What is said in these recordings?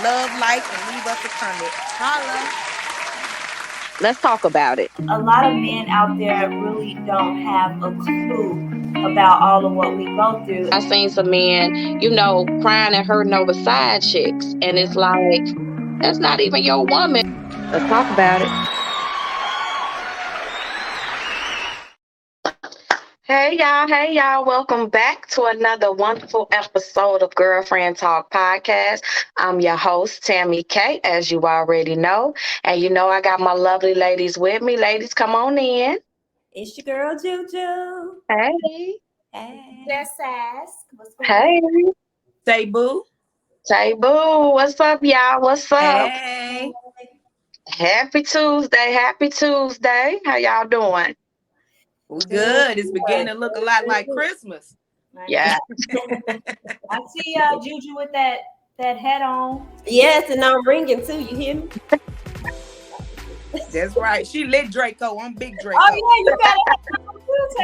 love, like, and leave us a comment. Holla. Let's talk about it. A lot of men out there really don't have a clue about all of what we go through. I seen some men, crying and hurting over side chicks, and it's like that's not even your woman. Let's talk about it. Hey y'all, welcome back to another wonderful episode of Girlfriend Talk Podcast. I'm your host, Tammy K, as you already know. And I got my lovely ladies with me. Ladies, come on in. It's your girl Juju. Hey. Hey. Just ask. What's going Hey. Say boo. Say boo. What's up, y'all? What's up? Hey. Happy Tuesday. Happy Tuesday. How y'all doing? We good. It's beginning to look a lot like Christmas. Yeah. I see Juju with that hat on. Yes, and I'm ringing too. You hear me? That's right. She lit Draco. I'm big Draco. Oh yeah, you got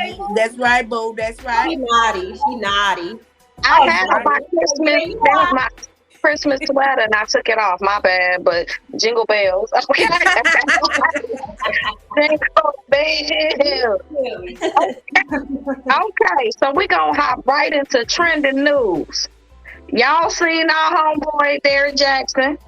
it too, That's right, boo. That's right. She naughty. She naughty. I had on my Christmas. That was my Christmas sweater, and I took it off. My bad, but jingle bells. Jingle bells. Okay, so we're gonna hop right into trending news. Y'all seen our homeboy Derrick Jackson?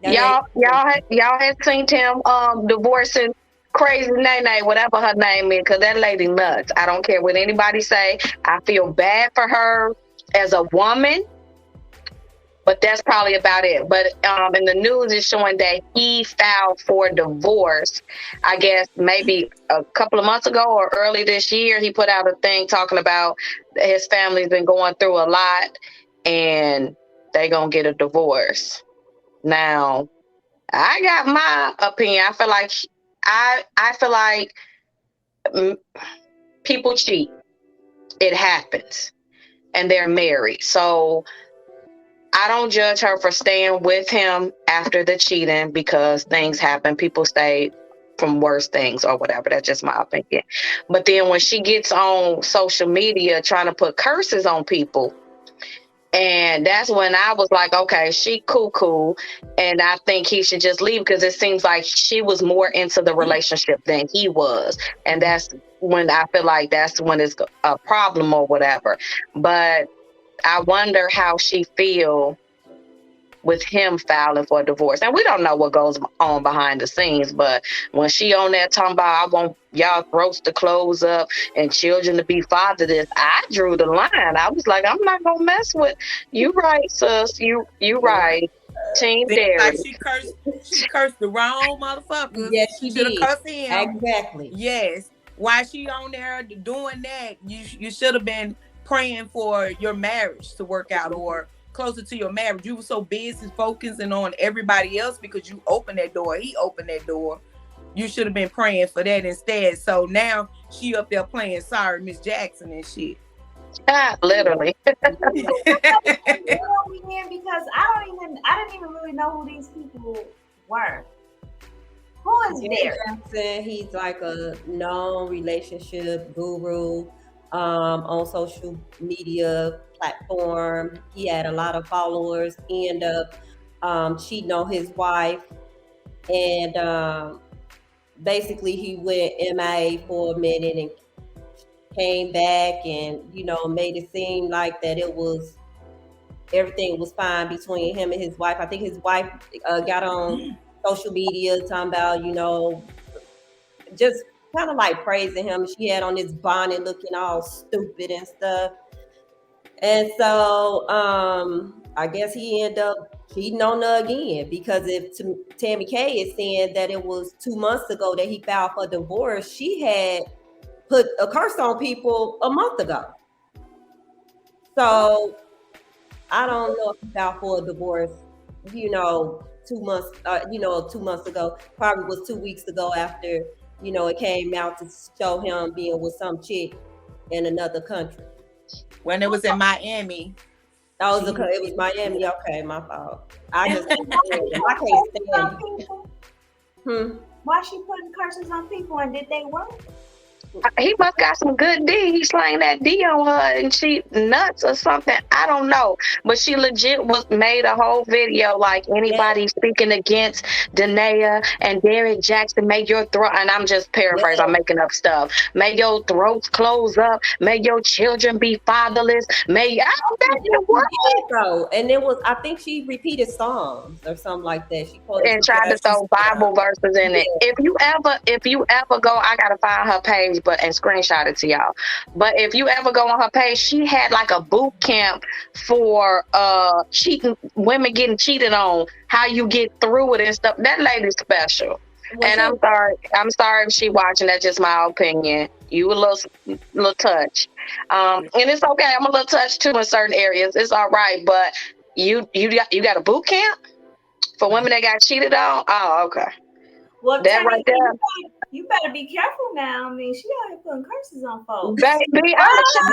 Y'all had seen him divorcing crazy Nene, whatever her name is, because that lady nuts. I don't care what anybody say. I feel bad for her as a woman, but that's probably about it. But in the news is showing that he filed for divorce. I guess maybe a couple of months ago or early this year, he put out a thing talking about his family's been going through a lot and they gonna get a divorce. Now, I got my opinion. I feel like people cheat. It happens, and they're married. So I don't judge her for staying with him after the cheating because things happen. People stay from worse things or whatever. That's just my opinion. But then when she gets on social media trying to put curses on people, and that's when I was like, okay, she cuckoo, and I think he should just leave because it seems like she was more into the relationship than he was. And that's when I feel like that's when it's a problem or whatever. But I wonder how she feel with him filing for divorce. And we don't know what goes on behind the scenes, but when she on there talking about, I want y'all throats to close up and children to be fatherless, I drew the line. I was like, I'm not gonna mess with you. Right, sis? You right. Team Derrick. Like she cursed the wrong motherfucker. Yes, she should have did. cursed him. Exactly. Yes. While she on there doing that, you should have been praying for your marriage to work out or closer to your marriage. You were so busy focusing on everybody else because you opened that door. He opened that door. You should have been praying for that instead. So now she up there playing sorry Miss Jackson and shit. Literally. Because I didn't even really know who these people were. Who is Derrick Jackson? He's like a known relationship guru on social media platform. He had a lot of followers. He ended up cheating on his wife, and basically he went MIA for a minute and came back and made it seem like that everything was fine between him and his wife. I think his wife got on social media talking about just kind of like praising him. She had on this bonnet looking all stupid and stuff. And so I guess he ended up cheating on her again, because if Tammy K is saying that it was 2 months ago that he filed for divorce, she had put a curse on people a month ago. So I don't know if he filed for a divorce, 2 months, 2 months ago. Probably was 2 weeks ago after, it came out to show him being with some chick in another country. When it was in Miami. It was Miami. Okay, my fault. I can't stand it. Why she putting curses on people, and did they work? He must got some good D. He slang that D on her and she nuts or something. I don't know. But she legit was made a whole video like anybody speaking against Danae and Derek Jackson, make your throat, and I'm just paraphrasing, I'm making up stuff. May your throats close up. May your children be fatherless. May Bro, and it was, I think she repeated Psalms or something like that. She quoted and tried to throw Bible verses in it. If you ever go, I gotta find her page, and screenshot it to y'all. But if you ever go on her page, she had like a boot camp for cheating, women getting cheated on, how you get through it and stuff. That lady's special. And I'm sorry if she watching. That's just my opinion. You a little touch, and it's okay. I'm a little touched too in certain areas. It's all right, but you got a boot camp for women that got cheated on. Oh, okay. Well, that right there. You better be careful now. I mean, she out here putting curses on folks. Baby,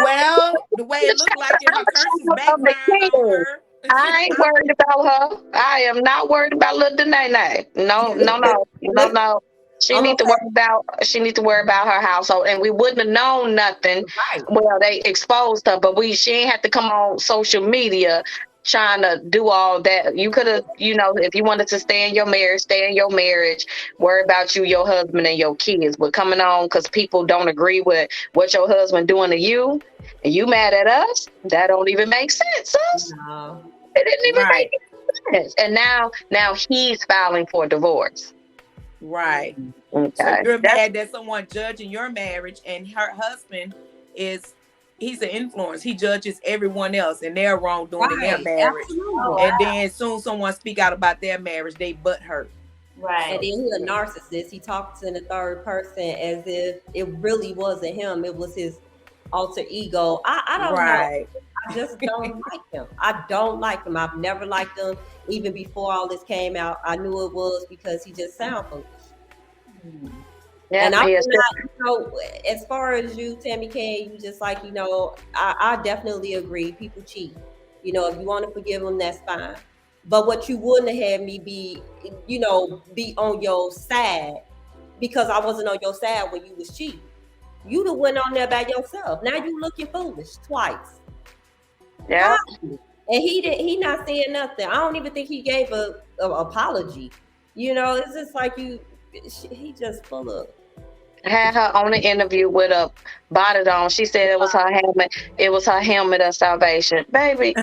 well, the way it looked like it, her curses backfired on her. I ain't worried about her. I am not worried about little Danae. No. She need to worry about her household, and we wouldn't have known nothing. Right. Well, they exposed her, but she ain't have to come on social media trying to do all that. You could have, if you wanted to stay in your marriage, worry about you, your husband, and your kids. But coming on because people don't agree with what your husband doing to you, and you mad at us, that don't even make sense, sis. No. It didn't even make sense. And now he's filing for divorce. Right. Okay. So you're mad that someone judging your marriage, and her husband he's an influence. He judges everyone else, and they're wrong doing in their marriage. And then soon someone speak out about their marriage, they butt hurt. Right. And then he's a narcissist. He talks in the third person as if it really wasn't him. It was his alter ego. I don't know. I just don't like him. I don't like him. I've never liked him. Even before all this came out, I knew it was because he just sounds foolish. Yeah, and I'm not, as far as you, Tammy K, you just like, I definitely agree. People cheat. If you want to forgive them, that's fine. But what you wouldn't have had me be on your side, because I wasn't on your side when you was cheating. You'd have went on there by yourself. Now you looking foolish twice. Yeah. And he not saying nothing. I don't even think he gave a apology. It's just like he just full of. Had her on the interview with a bonnet on. She said it was her helmet. It was her helmet of salvation, baby.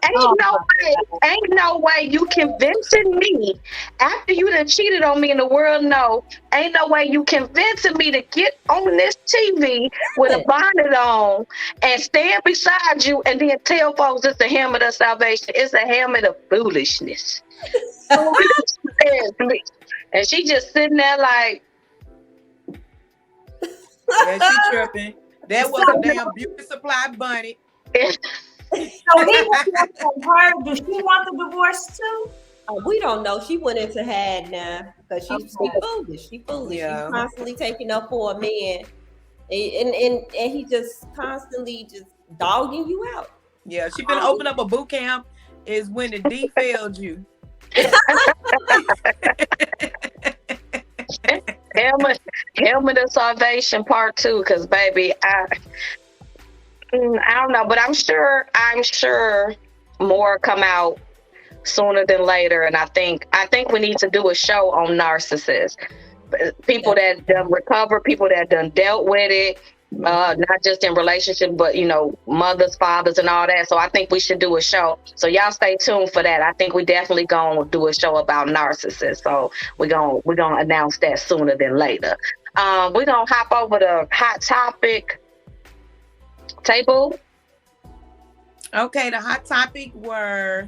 Ain't no way you convincing me after you done cheated on me and the world know. Ain't no way you convincing me to get on this TV with a bonnet on and stand beside you and then tell folks it's a helmet of salvation. It's a helmet of foolishness. And she just sitting there like, yeah, she tripping. That was a damn beauty supply bunny. So he was her. Does she want the divorce too? We don't know. She went into hide now because she's foolish. She foolish. Yeah. She's constantly taking up for a man, and he just constantly just dogging you out. Yeah, she been open up a boot camp. Is when the D failed you. Helmet of salvation part 2, because baby, I don't know, but I'm sure more come out sooner than later, and I think we need to do a show on narcissists, people that done recover, people that done dealt with it, not just in relationships, but mothers, fathers, and all that. So I think we should do a show. So y'all stay tuned for that. I think we definitely gonna do a show about narcissists. So we're gonna announce that sooner than later. We're gonna hop over to hot topic table. Okay, the hot topic were,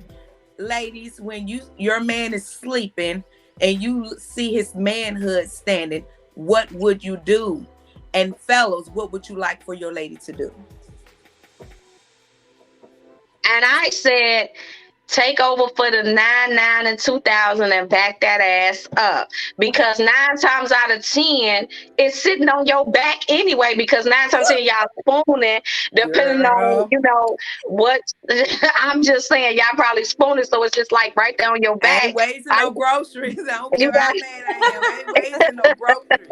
ladies, when your man is sleeping and you see his manhood standing, what would you do? And fellas, what would you like for your lady to do? And I said, take over for the 99 and 2000 and back that ass up, because 9 times out of 10 it's sitting on your back anyway, because 9 times out of 10 y'all spooning, depending on what. I'm just saying, y'all probably spooning, so it's just like right there on your back. I ain't wasting no groceries. I don't care how mad I am. I ain't wasting no groceries.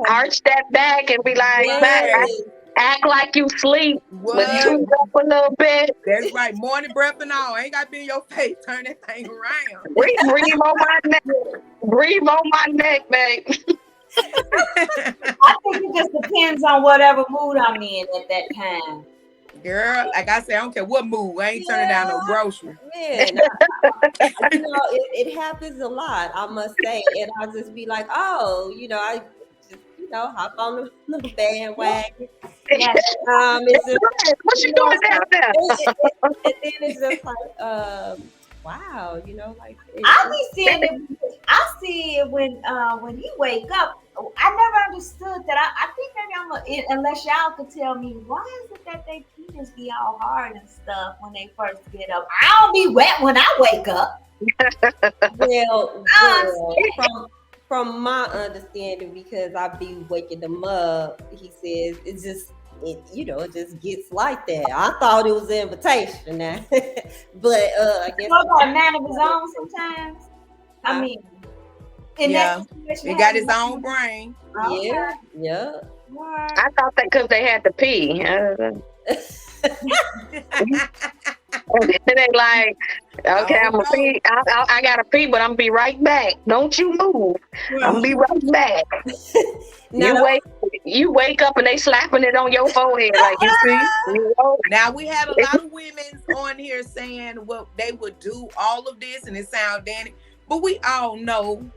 Arch that back and be like, back, Yes. act like you sleep, but What? toot up a little bit. That's right. Morning breath and all. Ain't got to be in your face. Turn that thing around. Breathe on my neck. Breathe on my neck, babe. I think it just depends on whatever mood I'm in at that time. Girl, like I said, I don't care what mood. I ain't turning down no grocery. Man, it happens a lot, I must say. And I'll just be like, oh, I just, hop on the bandwagon. Yes. It's just, What you doing down there? and then it's just like, wow, like I be seeing it. I see it when he wake up. I never understood that. I think maybe unless y'all could tell me why is it that they penis be all hard and stuff when they first get up. I don't be wet when I wake up. well from my understanding, because I be waking them up, he says it just gets like that. I thought it was an invitation now. But I guess What about a man of his own sometimes? I mean, Yeah. He got his own brain. Okay. Yeah. I thought that because they had to pee. They like, okay, I'm gonna pee. I gotta pee, but I'm gonna be right back. Don't you move. I'm gonna be right back. You wake up and they slapping it on your forehead like you see. Now we had a lot of women on here saying what they would do all of this, and it sound dandy, but we all know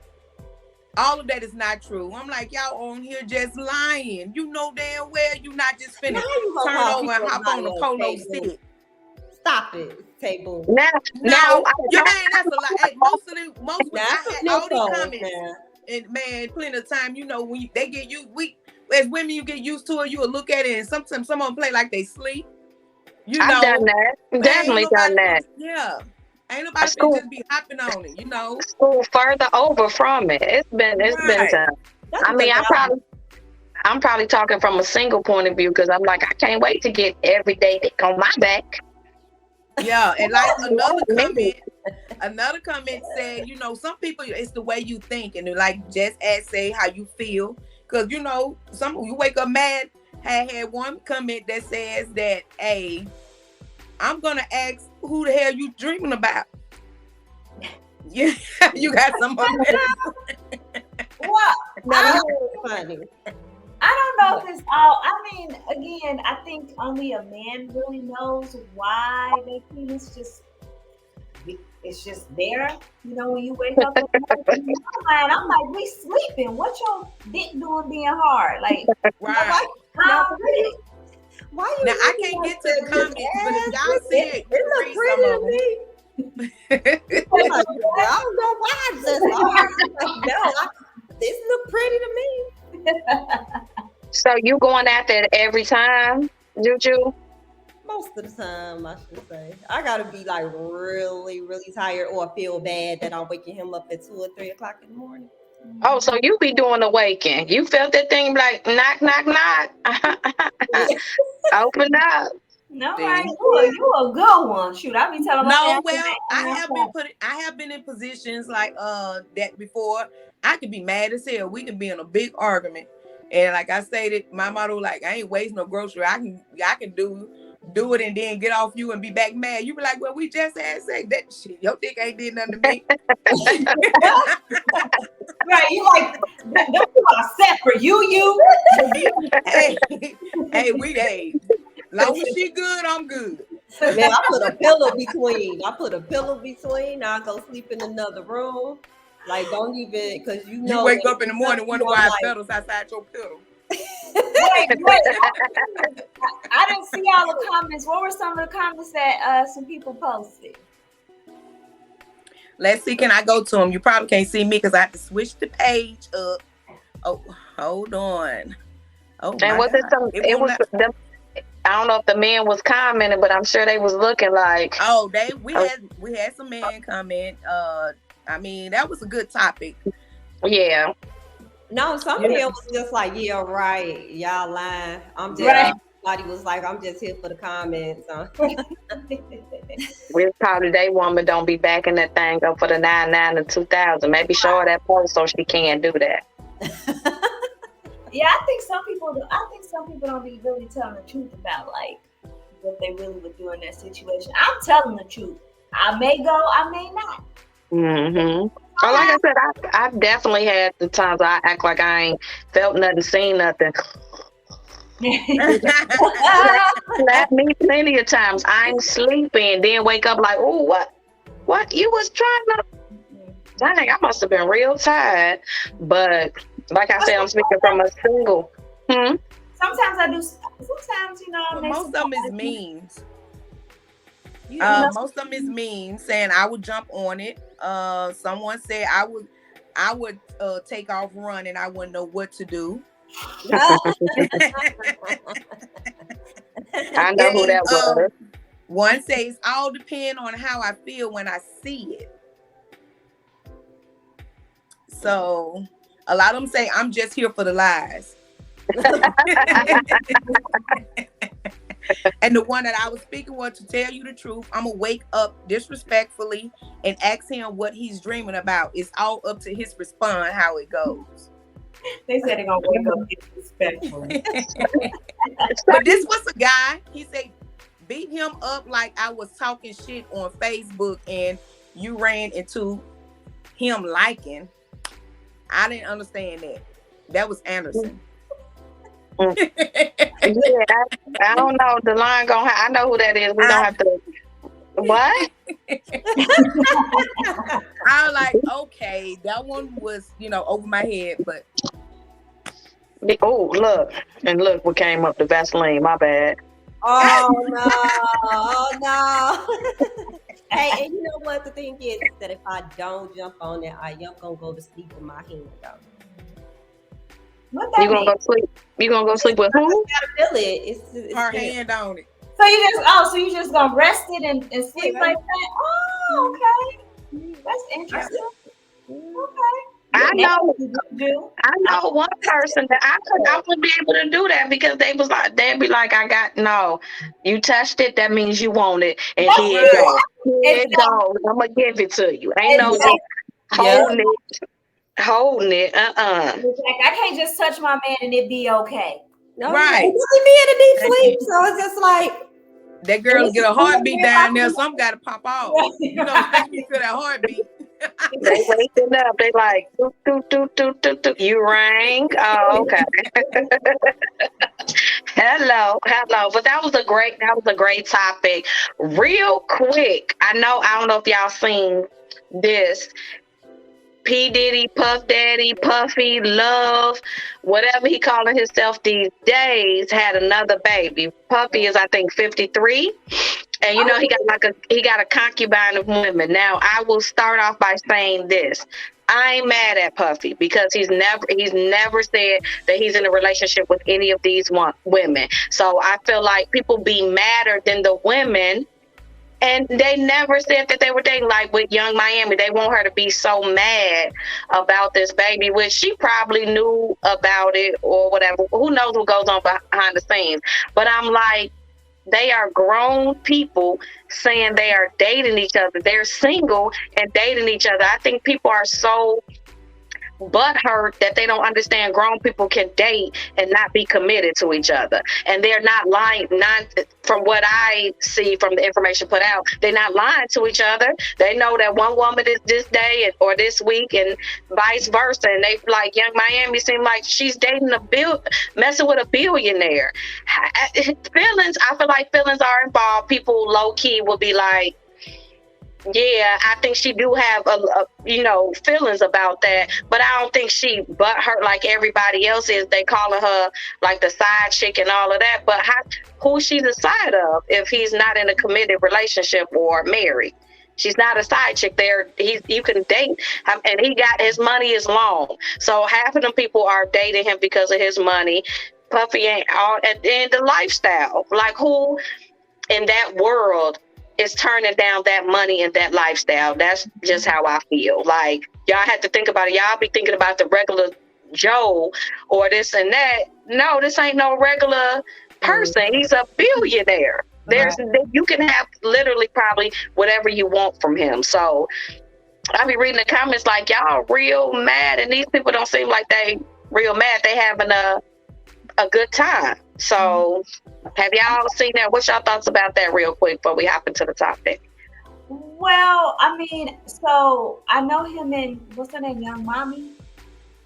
all of that is not true. I'm like, y'all on here just lying. You know damn well you not just finna turn over and hop on the polo stick. Stop it, table. Now, that's a lot. Hey, most of I had all these comments, and man, plenty of time. When they get used, as women, you get used to it. You will look at it, and sometimes someone play like they sleep. I've done that. Definitely done that. Yeah. Ain't nobody just be hopping on it, School further over from it. It's been time. I mean, I'm probably talking from a single point of view because I'm like, I can't wait to get every day dick on my back. Yeah, and like another comment said, some people it's the way you think, and like just say how you feel, because some you wake up mad. I had one comment that says that, hey, I'm gonna ask who the hell you dreaming about. Yeah, you got some more. What? That's funny. I don't know if it's all. I mean, again, I think only a man really knows why their penis it's just there. When you wake up in the morning, I'm like, we sleeping. What your dick doing being hard? Like, right. Why now I can't get to the comments, but if y'all see it, you look pretty to me. I don't know why I just this look pretty to me. So you going after it every time, Juju? Most of the time, I should say. I gotta be like really, really tired or feel bad that I'm waking him up at 2 or 3 o'clock in the morning. Oh, so you be doing the waking. You felt that thing like knock, knock, knock. Open up. No, right. You a good one. Shoot, I be telling no, well, I have been in positions like that before. I could be mad as hell. We can be in a big argument. And like I stated, my motto, like, I ain't wasting no grocery. I can do it and then get off you and be back mad. You be like, well, we just had sex. That shit, your dick ain't did nothing to me. Right, you like, don't you are separate. You. hey, long as she good, I'm good. Man, I put a pillow between. I go sleep in another room. Like, don't even, because you wake up in the morning wonder why it feathers outside your pillow. Wait. I didn't see all the comments. What were some of the comments that some people posted? Let's see. Can I go to them? You probably can't see me because I have to switch the page up. Oh, hold on. Oh, and was God. It was them. I don't know if the men was commenting, but I'm sure they was looking like. Oh, we had some men comment. I mean, that was a good topic. Yeah. No, somebody else was just like, yeah, right. Y'all lying. I'm just. Right. Somebody was like, I'm just here for the comments. We're probably they woman don't be backing that thing up for the 99 and 2000. Maybe show her that post so she can do that. Yeah, I think some people. I think some people don't be really telling the truth about like what they really would do in that situation. I'm telling the truth. I may go, I may not. Mm-hmm. Oh, like I said, I've definitely had the times I act like I ain't felt nothing, seen nothing. Slap me plenty of times. I'm sleeping, then wake up like, oh, what? What? You was trying to. Dang, I must have been real tired. But like I said, I'm speaking from a single. Hmm? Sometimes I do. Sometimes, you know, I But make most some of them is memes. you know, Most of them is memes saying I would jump on it. Someone said I would take off running. I wouldn't know what to do. I know who And that was. one says all depend on how I feel when I see it. So a lot of them say I'm just here for the lies. And the one that I was speaking was, to tell you the truth, I'm gonna wake up disrespectfully and ask him what he's dreaming about. It's all up to his response how it goes. they said they're gonna wake up disrespectfully. But this was a guy. He said beat him up like I was talking shit on Facebook, and you ran into him liking. I didn't understand that. That was Anderson. Yeah, I don't know. The line going. I know who that is. We don't have to. What? I was like, okay, that one was, over my head, but Oh, look. And look what came up, the Vaseline. My bad. Oh no! Oh no! Hey, and you know what the thing is that if I don't jump on it, I am gonna go to sleep with my hand up. What You that gonna mean? go sleep? You gonna go sleep with who? I gotta feel it. It's her there. hand on it. So you just gonna rest it and sleep Yeah. like that? Oh, okay. That's interesting. Okay. I know. Do. I know one person that I wouldn't be able to do that because they'd be like, I got no. You touched it, that means you want it, and That's here it Right. goes. Here it Exactly. goes. I'm gonna give it to you. Ain't no Exactly. holding it. Like, I can't just touch my man and it be okay. No, Right. it doesn't be in a deep sleep, so it's just like That girl get a heartbeat down there, some gotta pop off. Especially to that heartbeat. They waking up. They like, doot, doot, doot, doot, doot, doot. You rang. Oh, okay. Hello. But that was a great topic. Real quick, I don't know if y'all seen this. P. Diddy, Puff Daddy, Puffy, Love, whatever he calling himself these days, had another baby. Puffy is, I think, 53. And he got a concubine of women. Now, I will start off by saying this. I ain't mad at Puffy because he's never said that he's in a relationship with any of these women. So I feel like people be madder than the women. And they never said that they were dating. Like with Young Miami, they want her to be so mad about this baby, which she probably knew about it or whatever. Who knows what goes on behind the scenes? But I'm like, they are grown people saying they are dating each other. They're single and dating each other. I think people are so butthurt that they don't understand grown people can date and not be committed to each other. And they're not lying. From what I see from the information put out, they're not lying to each other. They know that one woman is this day or this week and vice versa. And they like Young Miami seem like she's dating messing with a billionaire. Feelings, I feel like feelings are involved. People low key will be like, yeah, I think she do have feelings about that, but I don't think she hurt like everybody else is. They calling her like the side chick and all of that, but who she's a side of if he's not in a committed relationship or married? She's not a side chick. You can date, and his money is long. So half of them people are dating him because of his money. Puffy ain't all, and the lifestyle. Like who in that world is turning down that money and that lifestyle? That's just how I feel. Like y'all have to think about it. Y'all be thinking about the regular Joe or this and that. No, this ain't no regular person. He's a billionaire. You can have literally probably whatever you want from him. So I be reading the comments like y'all real mad, and these people don't seem like they real mad. They having a good time. So have y'all seen that? What's y'all thoughts about that real quick before we hop into the topic? Well, I mean, so I know him in what's her name, Young Mommy.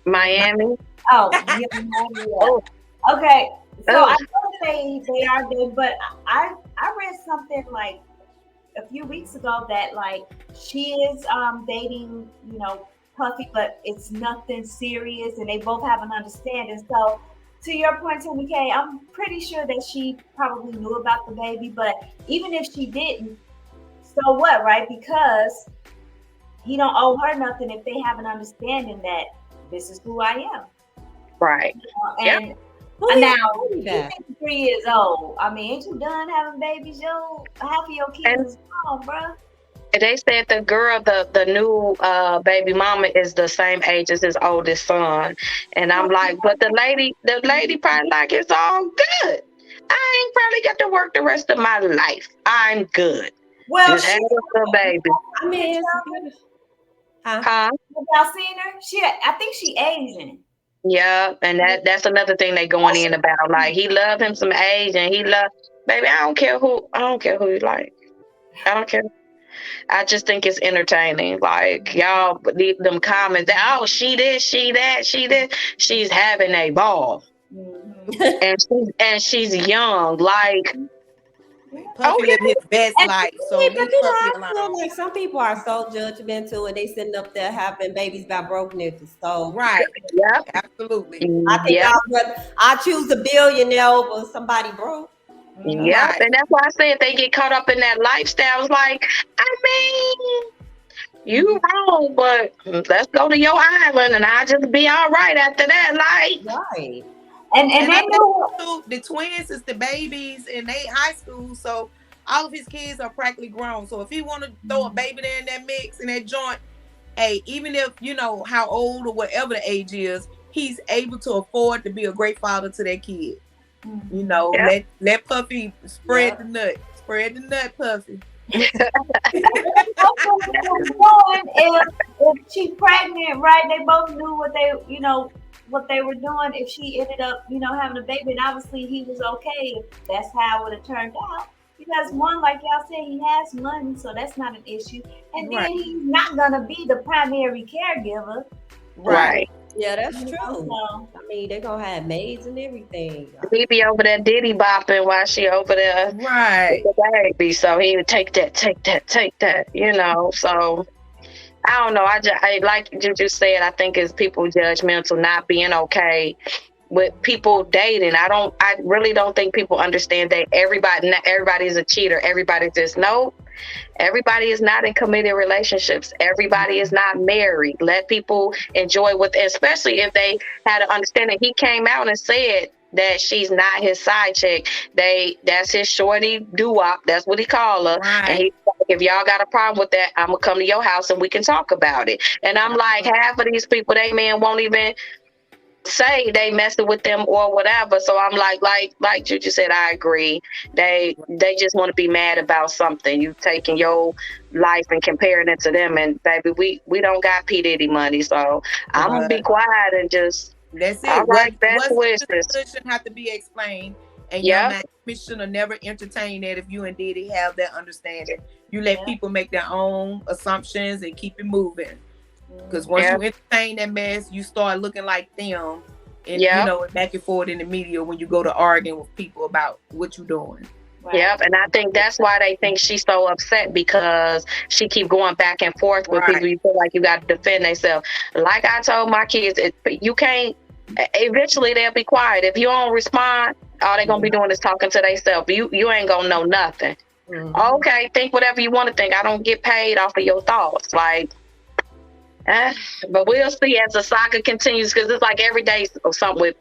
Miami? Oh, Young Mommy. Yeah. Oh, Okay, so oh, I know they are good, but I read something like a few weeks ago that like she is dating, Puffy, but it's nothing serious, and they both have an understanding. So to your point, Timmy K, I'm pretty sure that she probably knew about the baby, but even if she didn't, so what, right? Because he don't owe her nothing if they have an understanding that this is who I am. right. Yep. And Who is now baby he's back? 3 years old. I mean, ain't you done having babies? Yo, half of your kids And is gone, bruh. they said the girl, the new baby mama is the same age as his oldest son. And I'm like, but the lady probably like it's all good. I ain't probably got to work the rest of my life. I'm good. Well, Just she. have a baby. I mean, it's good. Huh? Huh? Have y'all seen her? I think she Asian. Yeah, and that's another thing they going in about. Like he love him some age, and he love baby. I don't care who you like. I don't care. I just think it's entertaining. Like y'all, them comments that she this, she that, she this. She's having a ball, Mm-hmm. and she's young. Like Puffy living his best And life, so Yeah, but leave you know, Puffy I feel alone. like some people are so judgmental and they sitting up there having babies by broke niggas. So Right. yep, Absolutely. I think yep, I choose a billionaire over somebody broke. yep. Right. And that's why I said they get caught up in that lifestyle. It's like, I mean, you wrong, but let's go to your island, and I'll just be all right after that. Like, Right. and And they I know. know the twins is the babies and they high school, so all of his kids are practically grown. So if he want to throw a baby there in that mix in that joint, hey, even if you know how old or whatever the age is, he's able to afford to be a great father to that kid. You know, yeah, let Puffy spread Yep. the nut, Puffy. If she pregnant, right? They both knew what they were doing. If she ended up, having a baby, and obviously he was okay. If that's how it would have turned out. Because one, like y'all said, he has money, so that's not an issue. And Right. then he's not gonna be the primary caregiver. Right. right. Yeah, that's You true. know, I mean, they're gonna have maids and everything. He be over there diddy bopping while she over there with Right. the baby. So he would take that, take that, take that, So I don't know. I like you just said, I think it's people judgmental, not being okay with people dating. I really don't think people understand that not everybody is a cheater. Everybody just no. Everybody is not in committed relationships. Everybody is not married. Let people enjoy especially if they had an understanding. He came out and said that she's not his side chick. That's his shorty doo-wop. That's what he call her. And Right. he's like, if y'all got a problem with that, I'm gonna come to your house and we can talk about it. And I'm like, half of these people, they men won't even say they messing with them or whatever. So I'm like Juju said, I agree. They just want to be mad about something. You taking your life and comparing it to them, and baby, we don't got P Diddy money, so I'm gonna be But quiet and just that's all it. right. Best What's wishes. understood shouldn't have to be explained. And young Yep. man, we should have never entertained that if you and Diddy have that understanding. You let people make their own assumptions and keep it moving. Because once Yep. you entertain that mess, you start looking like them. And Yep. back and forth in the media when you go to arguing with people about what you're doing. right. Yep, and I think that's why they think she's so upset, because she keep going back and forth with people. Right. You feel like you got to defend themselves. Like I told my kids, you can't. Eventually, they'll be quiet. If you don't respond, all they're gonna be doing is talking to themselves. You ain't gonna know nothing. Okay, think whatever you want to think. I don't get paid off of your thoughts. Like, but we'll see as the saga continues, because it's like every day something with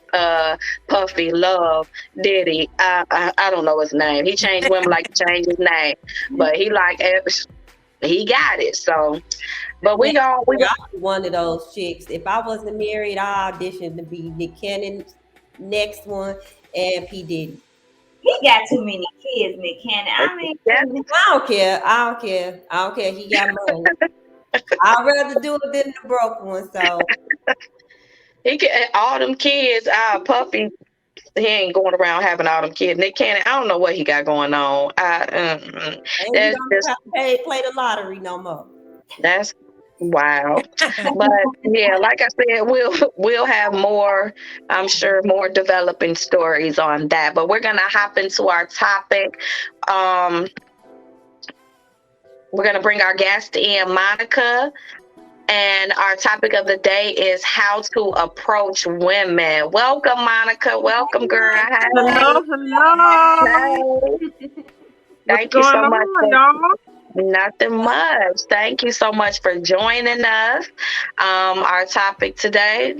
Puffy, Love, Diddy. I don't know his name. He changed women like he changed his name, but he got it. So, but we I'll be one of those chicks. If I wasn't married, I auditioned to be Nick Cannon's next one and P Diddy. He got too many kids, Nick Cannon. I mean, I don't care. He got money. I'd rather do it than the broke one. So He can all them kids. Puppy, he ain't going around having all them kids. Nick Cannon, I don't know what he got going on. And you That's don't just have to play the lottery no more. that's wild. But yeah, like I said, we'll have more. I'm sure more developing stories on that. But we're gonna hop into our topic. Um, we're gonna bring our guest in, Monica. And our topic of the day is how to approach women. Welcome, Monica. Welcome, girl. Hello, Hey. hello. Hey. What's Thank you going so much on, for y'all? nothing much. Thank you so much for joining us. Our topic today,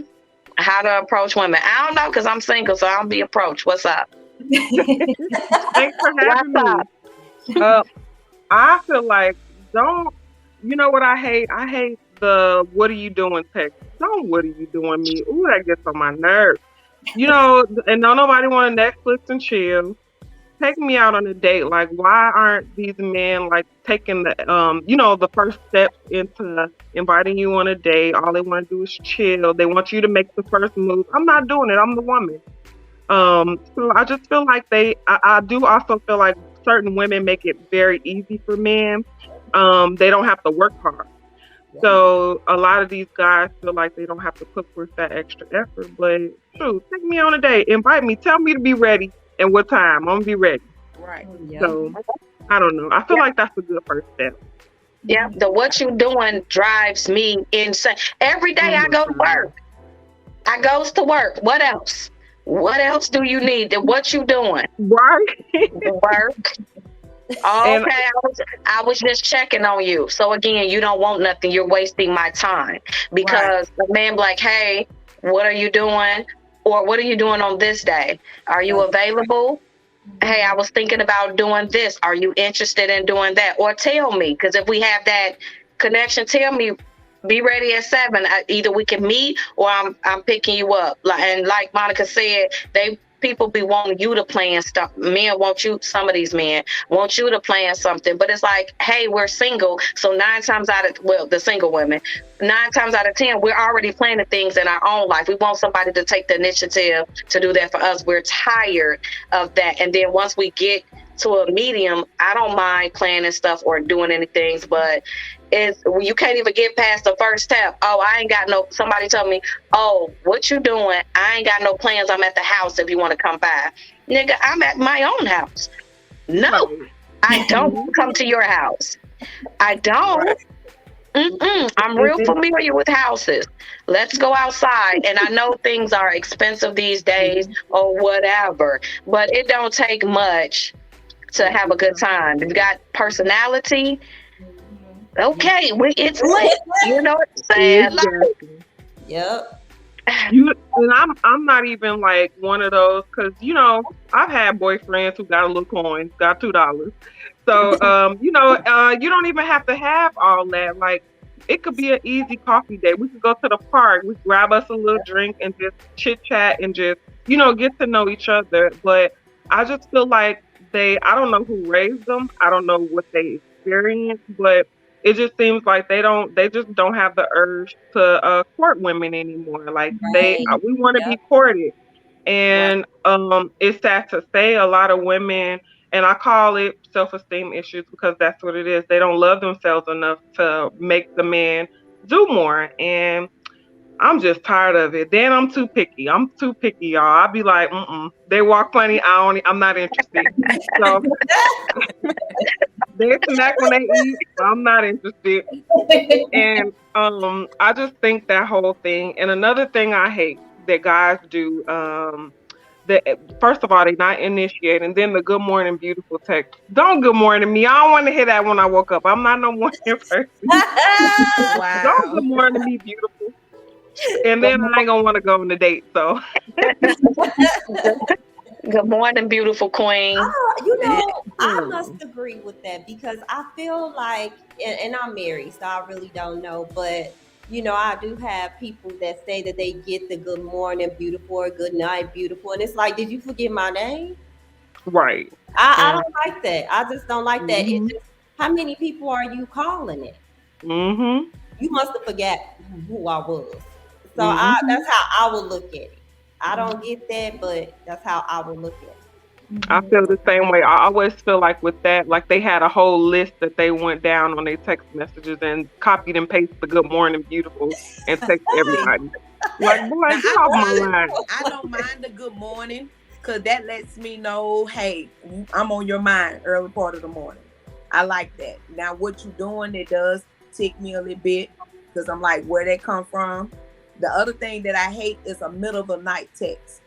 how to approach women. I don't know because I'm single, so I'll be approached. What's up? Thanks for What's having me. up? Uh, I feel like don't you know what I hate? I hate the "What are you doing?" text. Don't "What are you doing?" me. Ooh, that gets on my nerves. And don't nobody want to Netflix and chill. Take me out on a date. Like, why aren't these men like taking the first steps into inviting you on a date? All they want to do is chill. They want you to make the first move. I'm not doing it. I'm the woman. So I just feel like I do also feel like certain women make it very easy for men. They don't have to work hard. So a lot of these guys feel like they don't have to put forth that extra effort. But shoot, take me on a date, invite me, tell me to be ready and what time. I'm gonna be ready. Right. Yeah. So I don't know. I feel like that's a good first step. Yeah, the what you doing drives me insane. Every day Oh I my go to god. work. I goes to work. What else? What else do you need? What you doing? Right? Work. And Okay, I was just checking on you. So again, you don't want nothing. You're wasting my time Right. because the man be like, hey, what are you doing? Or what are you doing on this day? Are you available? Hey, I was thinking about doing this. Are you interested in doing that? Or tell me, because if we have that connection, tell me. Be ready at 7. Either we can meet or I'm picking you up. And like Monica said, they people be wanting you to plan stuff. Men want you. Some of these men want you to plan something, but it's like, hey, we're single, so 9 times out of the single women, 9 times out of 10, we're already planning things in our own life. We want somebody to take the initiative to do that for us. We're tired of that. And then once we get to a medium, I don't mind planning stuff or doing anything, but you can't even get past the first step. Oh, I ain't got no. Somebody told me, oh, what you doing? I ain't got no plans. I'm at the house if you want to come by. Nigga, I'm at my own house. No, right. I don't come to your house. I don't. Right. I'm And, real and, familiar with houses. Let's go outside. And I know things are expensive these days or whatever, but it don't take much to have a good time. If you got personality, okay, it's lit. You know what I'm saying? exactly. Yep. I'm not even like one of those because I've had boyfriends who got a little coin, got $2. So you don't even have to have all that. Like it could be an easy coffee date. We could go to the park, we grab us a little drink and just chit chat and just get to know each other. But I just feel like I don't know who raised them. I don't know what they experienced, but it just seems like they just don't have the urge to court women anymore. Like Right. we want to be Yep. courted, Right. and it's sad to say a lot of women, and I call it self-esteem issues because that's what it is. They don't love themselves enough to make the man do more, and I'm just tired of it. Then I'm too picky. I'm too picky, y'all. I'll be like, they walk funny. I'm not interested. So they snack when they eat. I'm not interested. And I just think that whole thing. And another thing I hate that guys do, that first of all they not initiating, then the good morning beautiful text. Don't good morning me. I don't want to hear that when I woke up. I'm not no morning person. Don't Wow. good morning me beautiful. And then I ain't gonna want to go on a date. So Good morning, beautiful queen. I must agree with that because I feel like, and I'm married, so I really don't know, but I do have people that say that they get the good morning, beautiful, or good night, beautiful, and it's like, did you forget my name? right. I Mm. don't like that. I just don't like that. It Mhm. just, how many people are you calling it? Mhm. You must have forgot who I was. So that's how I would look at it. I don't get that, but that's how I would look at it. I feel the same way. I always feel like with that, like they had a whole list that they went down on their text messages and copied and pasted the good morning beautiful and text everybody. Like, boy, get off my line. I don't mind the good morning because that lets me know, hey, I'm on your mind early part of the morning. I like that. Now, what you doing, it does tick me a little bit because I'm like, where that come from? The other thing that I hate is a middle of the night text.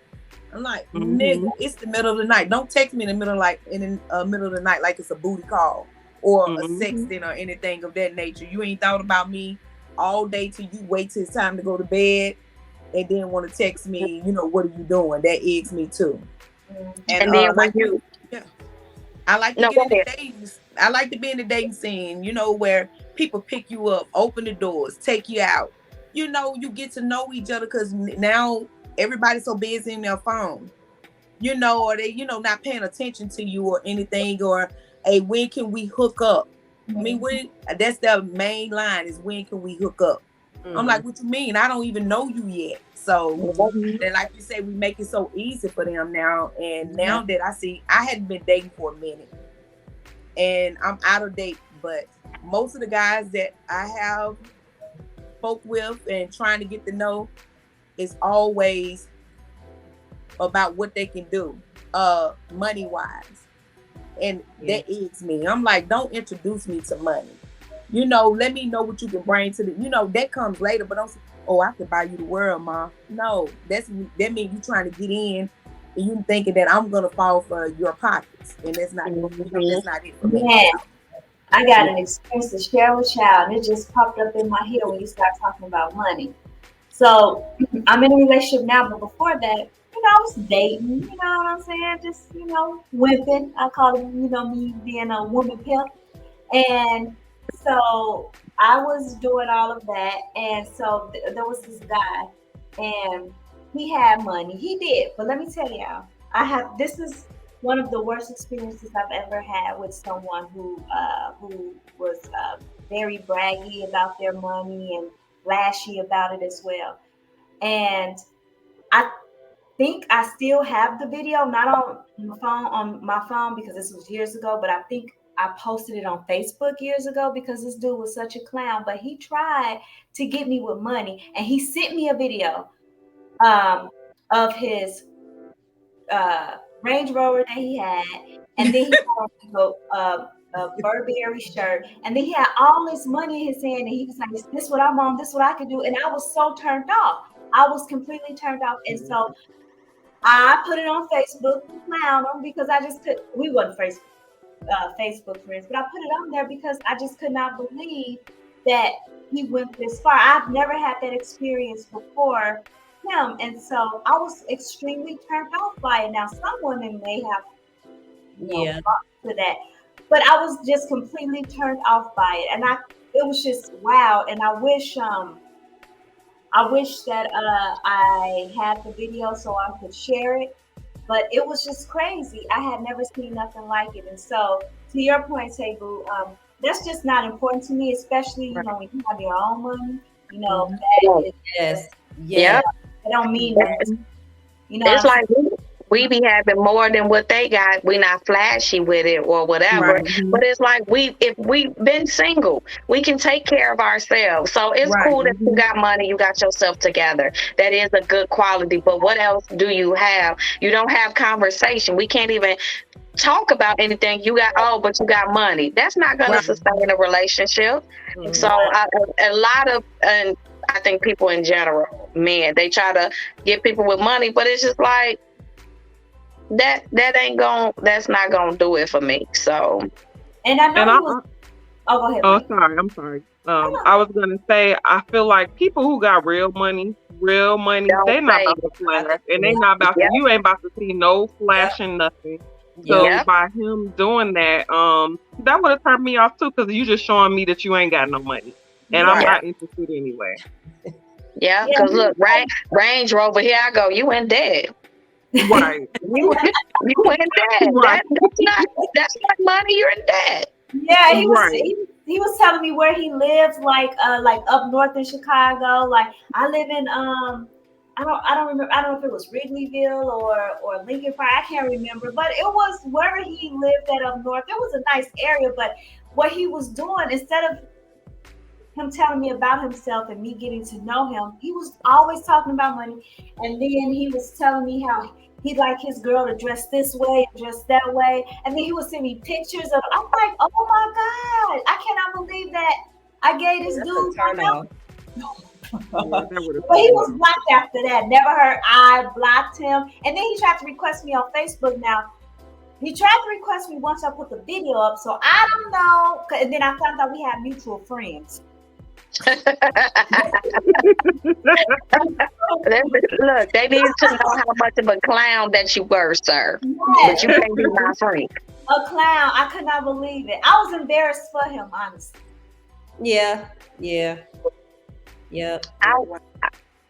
I'm like, nigga, it's the middle of the night. Don't text me in the middle of the night like it's a booty call or a sexting or anything of that nature. You ain't thought about me all day till you wait till it's time to go to bed and then want to text me, what are you doing? That eggs me too. And then when I like to get in the dating. I like to be in the dating scene, where people pick you up, open the doors, take you out. You get to know each other because now everybody's so busy in their phone, or they, not paying attention to you or anything, or, hey, when can we hook up? I mean, that's the main line is when can we hook up? I'm like, what you mean? I don't even know you yet. So then, like you say, we make it so easy for them now. And now that I see, I hadn't been dating for a minute and I'm out of date, but most of the guys that I have spoke with and trying to get to know is always about what they can do, money wise. And that eggs me. I'm like, don't introduce me to money. Let me know what you can bring to the, that comes later, but don't say, oh, I could buy you the world, Ma. No, that means you trying to get in and you thinking that I'm going to fall for your pockets. And that's not, that's not it for me. Yeah. I got an experience to share with y'all, and it just popped up in my head when you start talking about money. So I'm in a relationship now, but before that, I was dating, you know what I'm saying? Just, wimping. I call it, me being a woman pimp. And so I was doing all of that. And so there was this guy and he had money. He did. But let me tell y'all, this is one of the worst experiences I've ever had with someone who was very braggy about their money and flashy about it as well. And I think I still have the video, not on my phone because this was years ago, but I think I posted it on Facebook years ago because this dude was such a clown. But he tried to get me with money, and he sent me a video of his Range Rover that he had, and then he had a Burberry shirt, and then he had all this money in his hand, and he was like, "This is what I'm on. This is what I could do," and I was so turned off. I was completely turned off, and so I put it on Facebook to clown him because I just could. We wasn't Facebook friends, but I put it on there because I just could not believe that he went this far. I've never had that experience before him, and so I was extremely turned off by it. Now, some women may have thought to that, but I was just completely turned off by it, and it was just wow. And I wish that I had the video so I could share it, but it was just crazy. I had never seen nothing like it. And so, to your point, Tabu, that's just not important to me, especially when you have your own money. That is, it don't mean nothing. It's like we be having more than what they got. We not flashy with it or whatever. Right. But it's like if we've been single, we can take care of ourselves. So it's cool that you got money, you got yourself together. That is a good quality. But what else do you have? You don't have conversation. We can't even talk about anything. But you got money. That's not going to sustain a relationship. So a lot of I think people in general, men, they try to get people with money, but it's just like that's not gonna do it for me. So, and I know. Go ahead. Oh, sorry. I'm sorry. I was gonna say I feel like people who got real money, they're not about to flash, and they not about to. You ain't about to see no flashing nothing. So by him doing that, that would have turned me off too, because you just showing me that you ain't got no money, and I'm not interested anyway. Yeah, because look, Range Rover, here I go. You in debt. Right. You in debt. Right. That's not money. You're in debt. Yeah, he he was telling me where he lives, like up north in Chicago. Like I live in I don't remember. I don't know if it was Wrigleyville or Lincoln Park. I can't remember, but it was wherever he lived at up north. It was a nice area, but what he was doing, instead of him telling me about himself and me getting to know him, he was always talking about money. And then he was telling me how he'd like his girl to dress this way, dress that way. And then he would send me pictures of, I'm like, oh my God, I cannot believe that I gave this dude my number. But he was blocked after that. Never heard. I blocked him. And then he tried to request me on Facebook now. He tried to request me once I put the video up. So I don't know. And then I found out we have mutual friends. Look, they need to know how much of a clown that you were, sir. But you can't be my friend. A clown. I could not believe it. I was embarrassed for him, honestly. Yeah.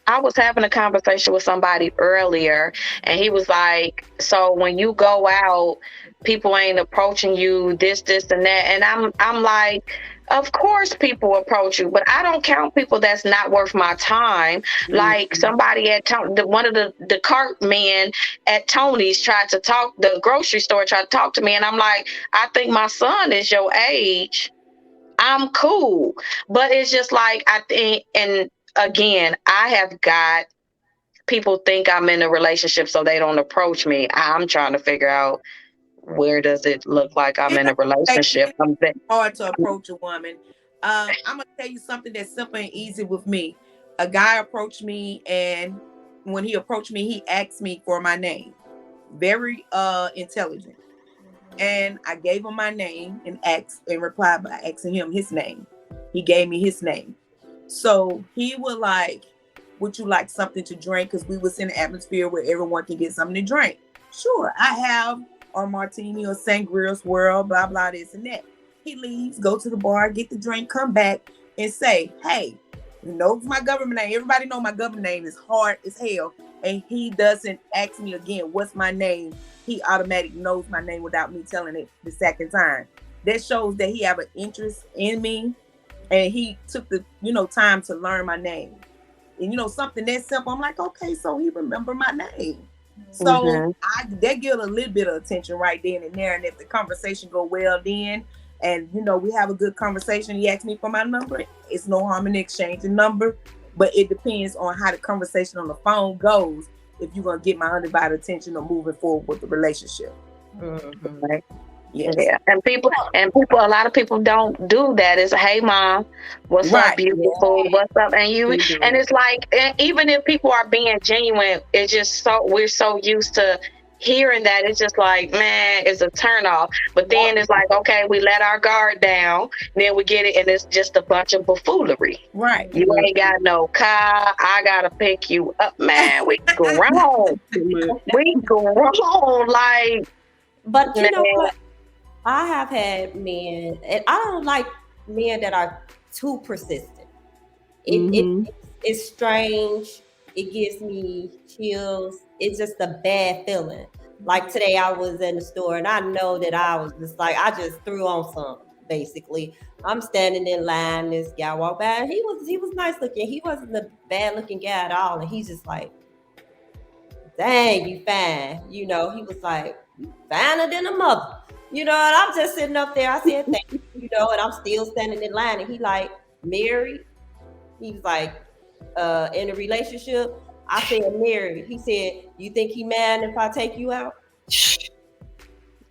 I was having a conversation with somebody earlier, and he was like, so when you go out, people ain't approaching you, this, and that. And I'm like, of course people approach you, but I don't count people that's not worth my time. Mm-hmm. Like somebody at one of the cart men at Tony's tried to talk, the grocery store tried to talk to me, and I'm like, I think my son is your age. I'm cool. But it's just like, I think, and again, I have got people think I'm in a relationship so they don't approach me. I'm trying to figure out, where does it look like I'm in a relationship? It's hard to approach a woman. I'm gonna tell you something that's simple and easy with me. A guy approached me, and when he approached me, he asked me for my name. Very intelligent. And I gave him my name and replied by asking him his name. He gave me his name. So he was like, would you like something to drink? Because we was in an atmosphere where everyone can get something to drink. Sure, I have or martini or sangria swirl, blah, blah, this and that. He leaves, go to the bar, get the drink, come back and say, hey, you know my government name. Everybody know my government name is hard as hell. And he doesn't ask me again, what's my name? He automatically knows my name without me telling it the second time. That shows that he have an interest in me. And he took the, time to learn my name. And, something that simple, I'm like, okay, so he remember my name. So that give a little bit of attention right then and there. And if the conversation go well then, and we have a good conversation, he asked me for my number, it's no harm in exchanging number. But it depends on how the conversation on the phone goes, if you're gonna get my undivided attention or moving forward with the relationship. Mm-hmm. Right. Yes. Yeah. And people, a lot of people don't do that. It's, hey mom, what's up, beautiful? Yeah. What's up? And and it's like, even if people are being genuine, it's just we're so used to hearing that. It's just like, man, it's a turn off. But then it's like, okay, we let our guard down, then we get it, and it's just a bunch of buffoonery. Right. You ain't got no car. I gotta pick you up, man. We grown. We grown. Like, but you know what? I have had men, and I don't like men that are too persistent. It's strange. It gives me chills. It's just a bad feeling. Like today, I was in the store, and I know that I was just like, I just threw on some. Basically, I'm standing in line. This guy walked by, and he was nice looking. He wasn't a bad looking guy at all, and he's just like, dang, you fine. He was like, you finer than a mother. And I'm just sitting up there. I said, thank you, and I'm still standing in line. And he like, married? He was like, in a relationship? I said, married. He said, you think he mad if I take you out?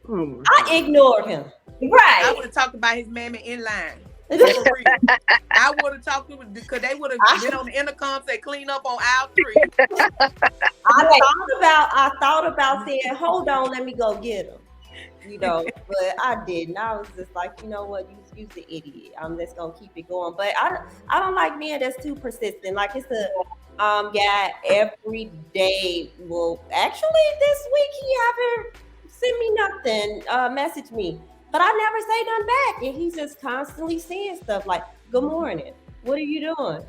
I ignored him. Right. I would have talked about his mammy in line. I would have talked to him because they would have been on the intercom, say clean up on aisle 3. I thought about saying, hold on, let me go get him. But I didn't. I was just like, you know what, you's the idiot. I'm just gonna keep it going. But I don't like men that's too persistent. Like it's a guy every day. Well, actually this week he haven't sent me nothing, message me. But I never say nothing back. And he's just constantly saying stuff like, good morning. What are you doing?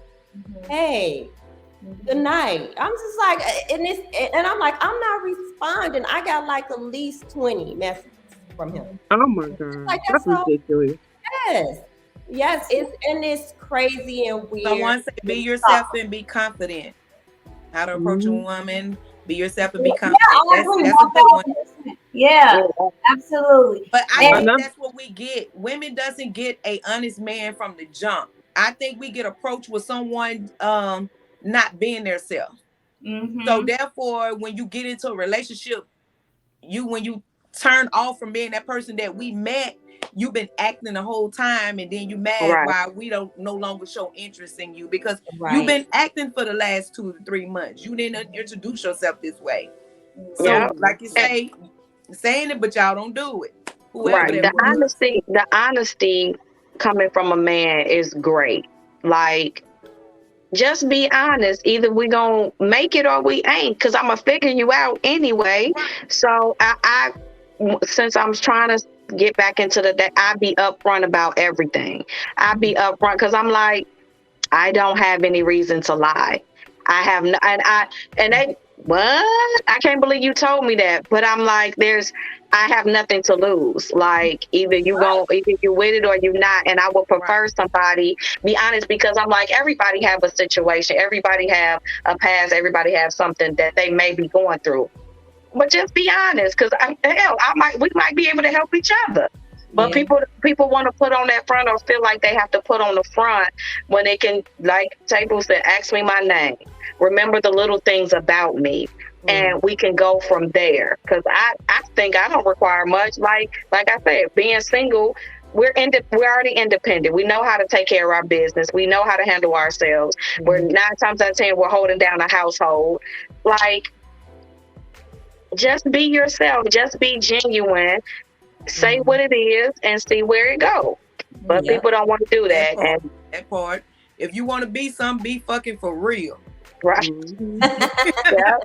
Hey, good night. I'm just like, and I'm like, I'm not responding. I got like at least 20 messages from him. Oh my God. Like, that's ridiculous. Yes. Yes, it's crazy and weird. Someone say, be yourself and be confident. How to approach a Mhm. woman, be yourself and be Yeah, confident. I agree That's a good one. 1000%. Yeah, absolutely. But I And think Another, that's what we get. Women doesn't get a honest man from the jump. I think we get approached with someone not being their self. So hmm therefore, when you get into a relationship, when you turn off from being that person that we met, you've been acting the whole time, and then you mad Right. why we don't no longer show interest in you because you've Right. been acting for the last 2 to 3 months. You didn't introduce yourself this way. So, Yep. mhm. like you And say, saying it, but y'all don't do it. Whoever right. that was. The honesty coming from a man is great. Like, just be honest. Either we gonna make it or we ain't, because I'm gonna figure you out anyway. Right. So since I'm trying to get back into the day, I be upfront about everything. I be upfront because I'm like, I don't have any reason to lie. I have no, and they, what? I can't believe you told me that. But I'm like, I have nothing to lose. Like, either you with it or you not. And I would Right. prefer somebody be honest, because I'm like, everybody have a situation. Everybody have a past. Everybody have something that they may be going through. But just be honest, because we might be able to help each other. But Yeah. people want to put on that front or feel like they have to put on the front when they can, like Table said, ask me my name. Remember the little things about me. And we can go from there. Because I think I don't require much. Like I said, being single, we're already independent. We know how to take care of our business. We know how to handle ourselves. We're 9 times out of 10 we're holding down a household. Like, just be yourself. Just be genuine. Say what it is and see where it goes. But Yeah. people don't want to do That that. part. And That part. If you want to be something, be fucking for real. right, Mhm. yeah,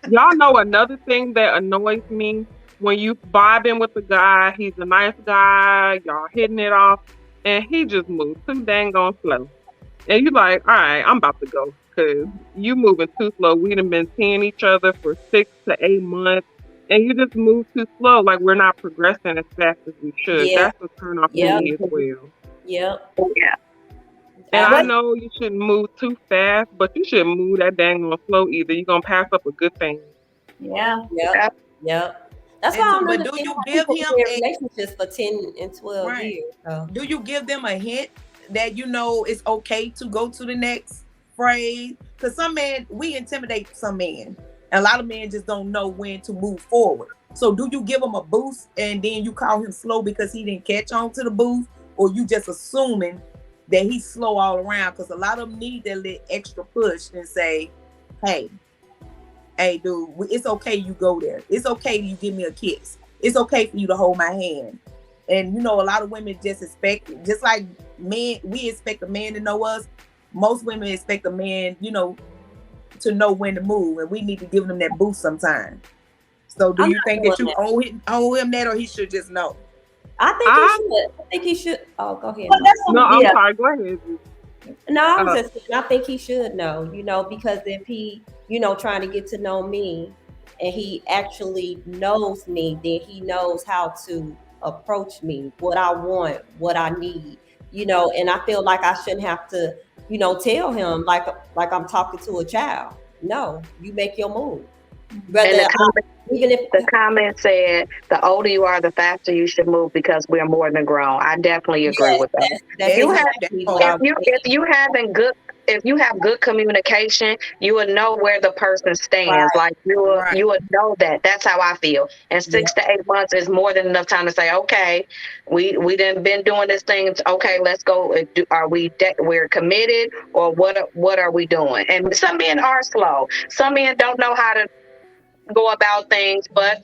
Y'all know another thing that annoys me when you vibing with the guy. He's a nice guy. Y'all hitting it off, and he just moves too dang on slow. And you like, all right, I'm about to go because you moving too slow. We done been seeing each other for 6 to 8 months, and you just move too slow. Like we're not progressing as fast as we should. Yeah. That's a turn off for Yep. me as well. Yep. yeah. And I I what know you shouldn't move too fast, but you shouldn't move that dang on slow either. You're gonna pass up a good thing. yeah. Yep. Yep. Yep. That's why I don't But do understand you how give people him stay in a relationships for 10 and 12 right? years. So. Do you give them a hint that you know it's okay to go to the next phrase? Because some men, we intimidate some men. A lot of men just don't know when to move forward. So do you give him a boost and then you call him slow because he didn't catch on to the boost, or you just assuming that he's slow all around? Because a lot of them need that little extra push and say, "Hey, hey, dude, it's okay you go there. It's okay you give me a kiss. It's okay for you to hold my hand." And you know, a lot of women just expect, just like men, we expect a man to know us. Most women expect a man, to know when to move, and we need to give them that boost sometimes. So, do I'm you not think doing that you that. owe him that, or he should just know? I think he I should. I think he should. Oh, go ahead. Well, Mom. that's no, what, I'm yeah. sorry. Go ahead. No, I was Uh, just saying, I think he should know, because if he, trying to get to know me and he actually knows me, then he knows how to approach me, what I want, what I need, and I feel like I shouldn't have to, tell him like I'm talking to a child. No, you make your move. And Whether even if the comment said, the older you are, the faster you should move because we're more than grown. I definitely agree yes, with that. that's You have exactly what I was if saying. you having good if you have good communication, you will know where the person stands. Right. Like Right. you would know that. That's how I feel. And Yeah. 6 to 8 months is more than enough time to say, okay, we done been doing this thing. Okay, let's go. Are we're committed, or what are we doing? And some men are slow. Some men don't know how to go about things, but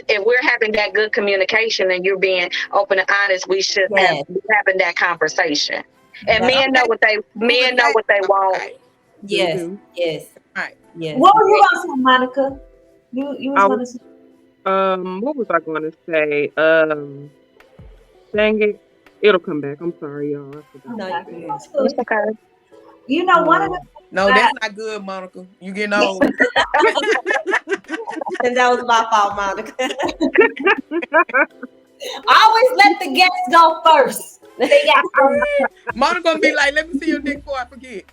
if we're having that good communication and you're being open and honest, we should Yes. be having that conversation. And That's men know Okay. men know what they want. Okay. yes. hmm Yes. Right. Yes. What were you gonna say, Monica? You was I gonna say. what was I going to say? Dang it, it'll come back. I'm sorry, y'all. I forgot. No, Okay, you can. that's It's cool. okay. One of the Um, things No, that that's not good, Monica. You getting old. And that was my fault, Monica. always let the guests go first. They got some. Mona gonna be like, let me see your dick before I forget.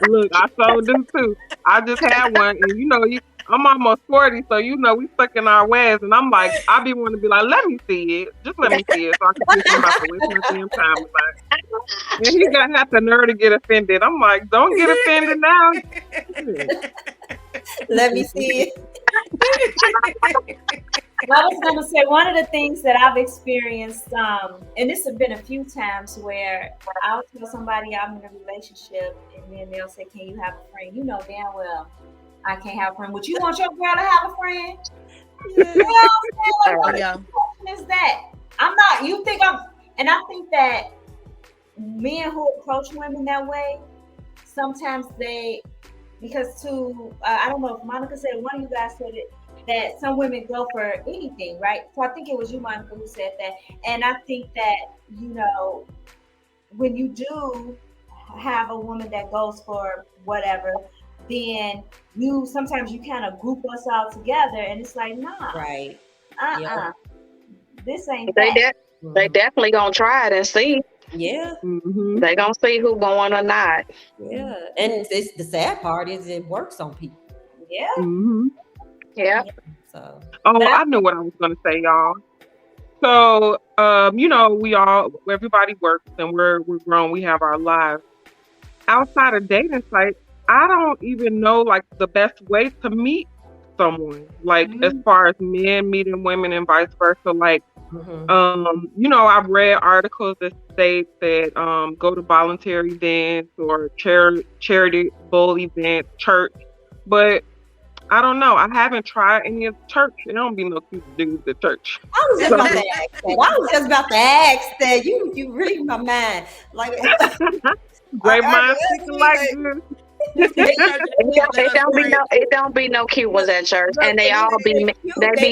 Look, I so do too. I just had one, and I'm almost 40, so we stuck in our ways, and I'm like, I be wanting to be like, let me see it, just let me see it, so I can see if I'm about to waste my damn time about it. And he had the nerve to get offended. I'm like, don't get offended now. Let me see it. Well, I was going to say one of the things that I've experienced, and this has been a few times where I'll tell somebody I'm in a relationship, and then they'll say, "Can you have a friend?" You know damn well I can't have a friend. Would you want your girl to have a friend? Yeah. You know what I'm saying? Like, what Yeah. question is that? I'm not. You think I'm? And I think that men who approach women that way, sometimes because I don't know if Monica said it, one of you guys said it, that some women go for anything, right? So I think it was you, Monica, who said that. And I think that, when you do have a woman that goes for whatever, then sometimes you kind of group us all together, and it's like, nah, Right. uh-uh, this ain't They that. they definitely gonna try it and see. Yeah. Mm-hmm. They gonna see who going or not. Yeah. And it's the sad part is it works on people. Yeah. Mm-hmm. Yeah. So Oh, I knew what I was gonna say, y'all. So, everybody works and we're grown. We have our lives outside of dating sites. I don't even know like the best way to meet someone. Like as far as men meeting women and vice versa. Like, I've read articles that state that go to voluntary events or charitable events, church, but I don't know. I haven't tried any of the church. There don't be no cute dudes at church. I was just about to ask that. I was just about to ask that. You read my mind. Like Great minds thinking like this. It don't be no cute ones at church, and they all be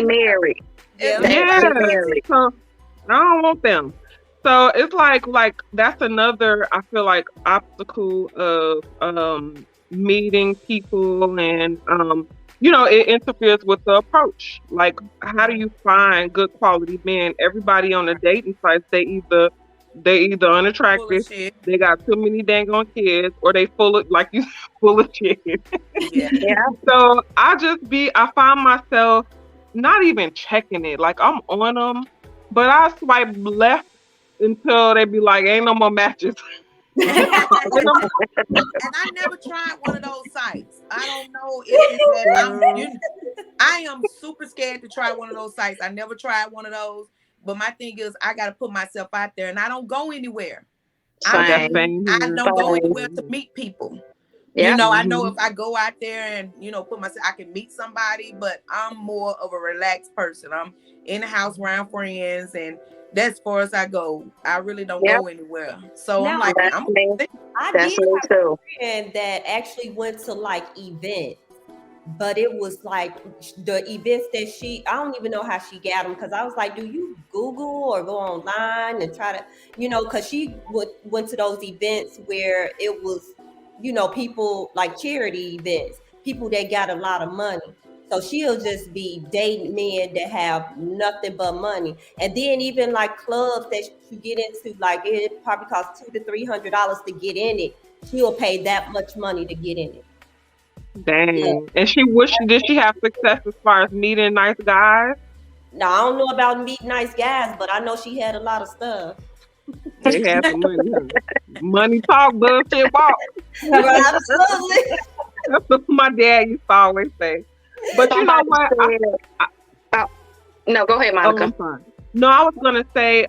married. Yeah. They be married. So I don't want them. So it's like that's another, I feel like, obstacle of meeting people, and it interferes with the approach. Like, how do you find good quality men? Everybody on the dating sites, they either unattractive, they got too many dang on kids, or they full of full of shit. Yeah. So I find myself not even checking it. Like, I'm on them, but I swipe left until they be like, ain't no more matches. And I never tried one of those sites. I don't know if it's that I am super scared to try one of those sites. I never tried one of those. But my thing is, I got to put myself out there, and I don't go anywhere. I don't go anywhere to meet people. Yeah. I know if I go out there and, put myself, I can meet somebody, but I'm more of a relaxed person. I'm in the house around friends, and that's as far as I go. I really don't go anywhere. So I'm like, that's me. I That's did me have too. a friend that actually went to like events, but it was like the events that I don't even know how she got them, because I was like, do you Google or go online and try to, because she went to those events where it was, people like charity events, people that got a lot of money. So she'll just be dating men that have nothing but money. And then even like clubs that you get into, like it probably costs $200 to $300 to get in it. She'll pay that much money to get in it. Dang. Yeah. And did she have success as far as meeting nice guys? No, I don't know about meeting nice guys, but I know she had a lot of stuff. They had some money. Money talk, bullshit walk. Absolutely. That's what my dad used to always say. But you know what? No, go ahead, Monica. No, I was gonna say,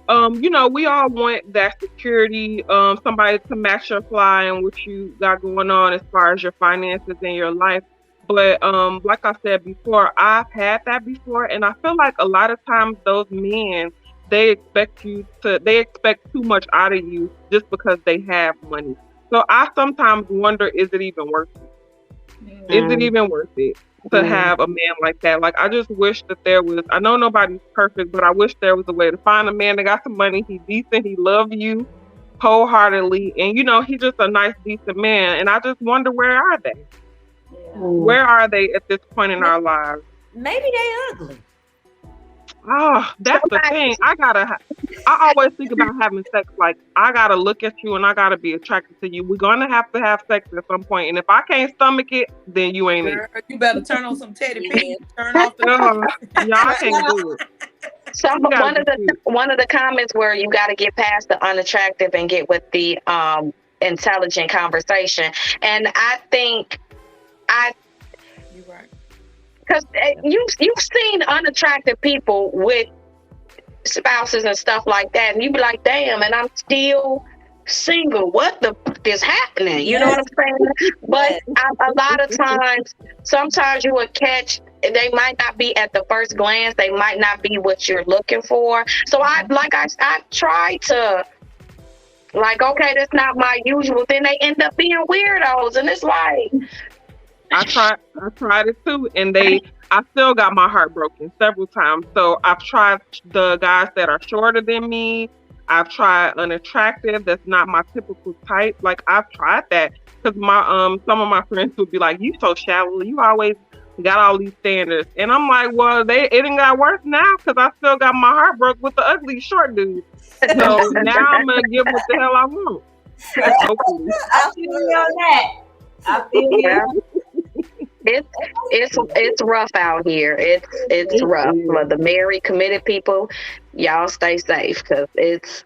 we all want that security, somebody to match your fly and what you got going on as far as your finances and your life. But like I said before, I've had that before, and I feel like a lot of times those men, they expect too much out of you just because they have money. So I sometimes wonder, is it even worth it? Is it even worth it to have a man like that? Like, I just wish that there was, I know nobody's perfect, but I wish there was a way to find a man that got some money, he's decent, he loves you wholeheartedly, and he's just a nice, decent man. And I just wonder, where are they? Yeah. Where are they at this point in our lives? Maybe they ugly. Oh, that's the thing. I always think about having sex like I gotta look at you and I gotta be attracted to you. We're gonna have sex at some point, and if I can't stomach it, then you ain't it. Girl, you better turn on some Teddy P. Turn off the. Y'all can't do it. So You gotta one of be the cute. one of the comments were you got to get past the unattractive and get with the intelligent conversation, and I think I You right. because you've seen unattractive people with spouses and stuff like that, and you be like, damn, and I'm still single. What the fuck is happening? You know what I'm saying? But a lot of times, sometimes you would catch. They might not be at the first glance. They might not be what you're looking for. So I try to like, okay, that's not my usual. Then they end up being weirdos, and it's like I tried it too, and I still got my heart broken several times. So I've tried the guys that are shorter than me. I've tried unattractive. That's not my typical type. Like I've tried that because my some of my friends would be like, "You so shallow. You always got all these standards," and I'm like, "Well, it ain't got worse now because I still got my heart broke with the ugly short dude. So now I'm gonna get what the hell I want." Hopefully. I feel you on that. I feel you. it's rough out here. It's rough. But the married, committed people, y'all stay safe because it's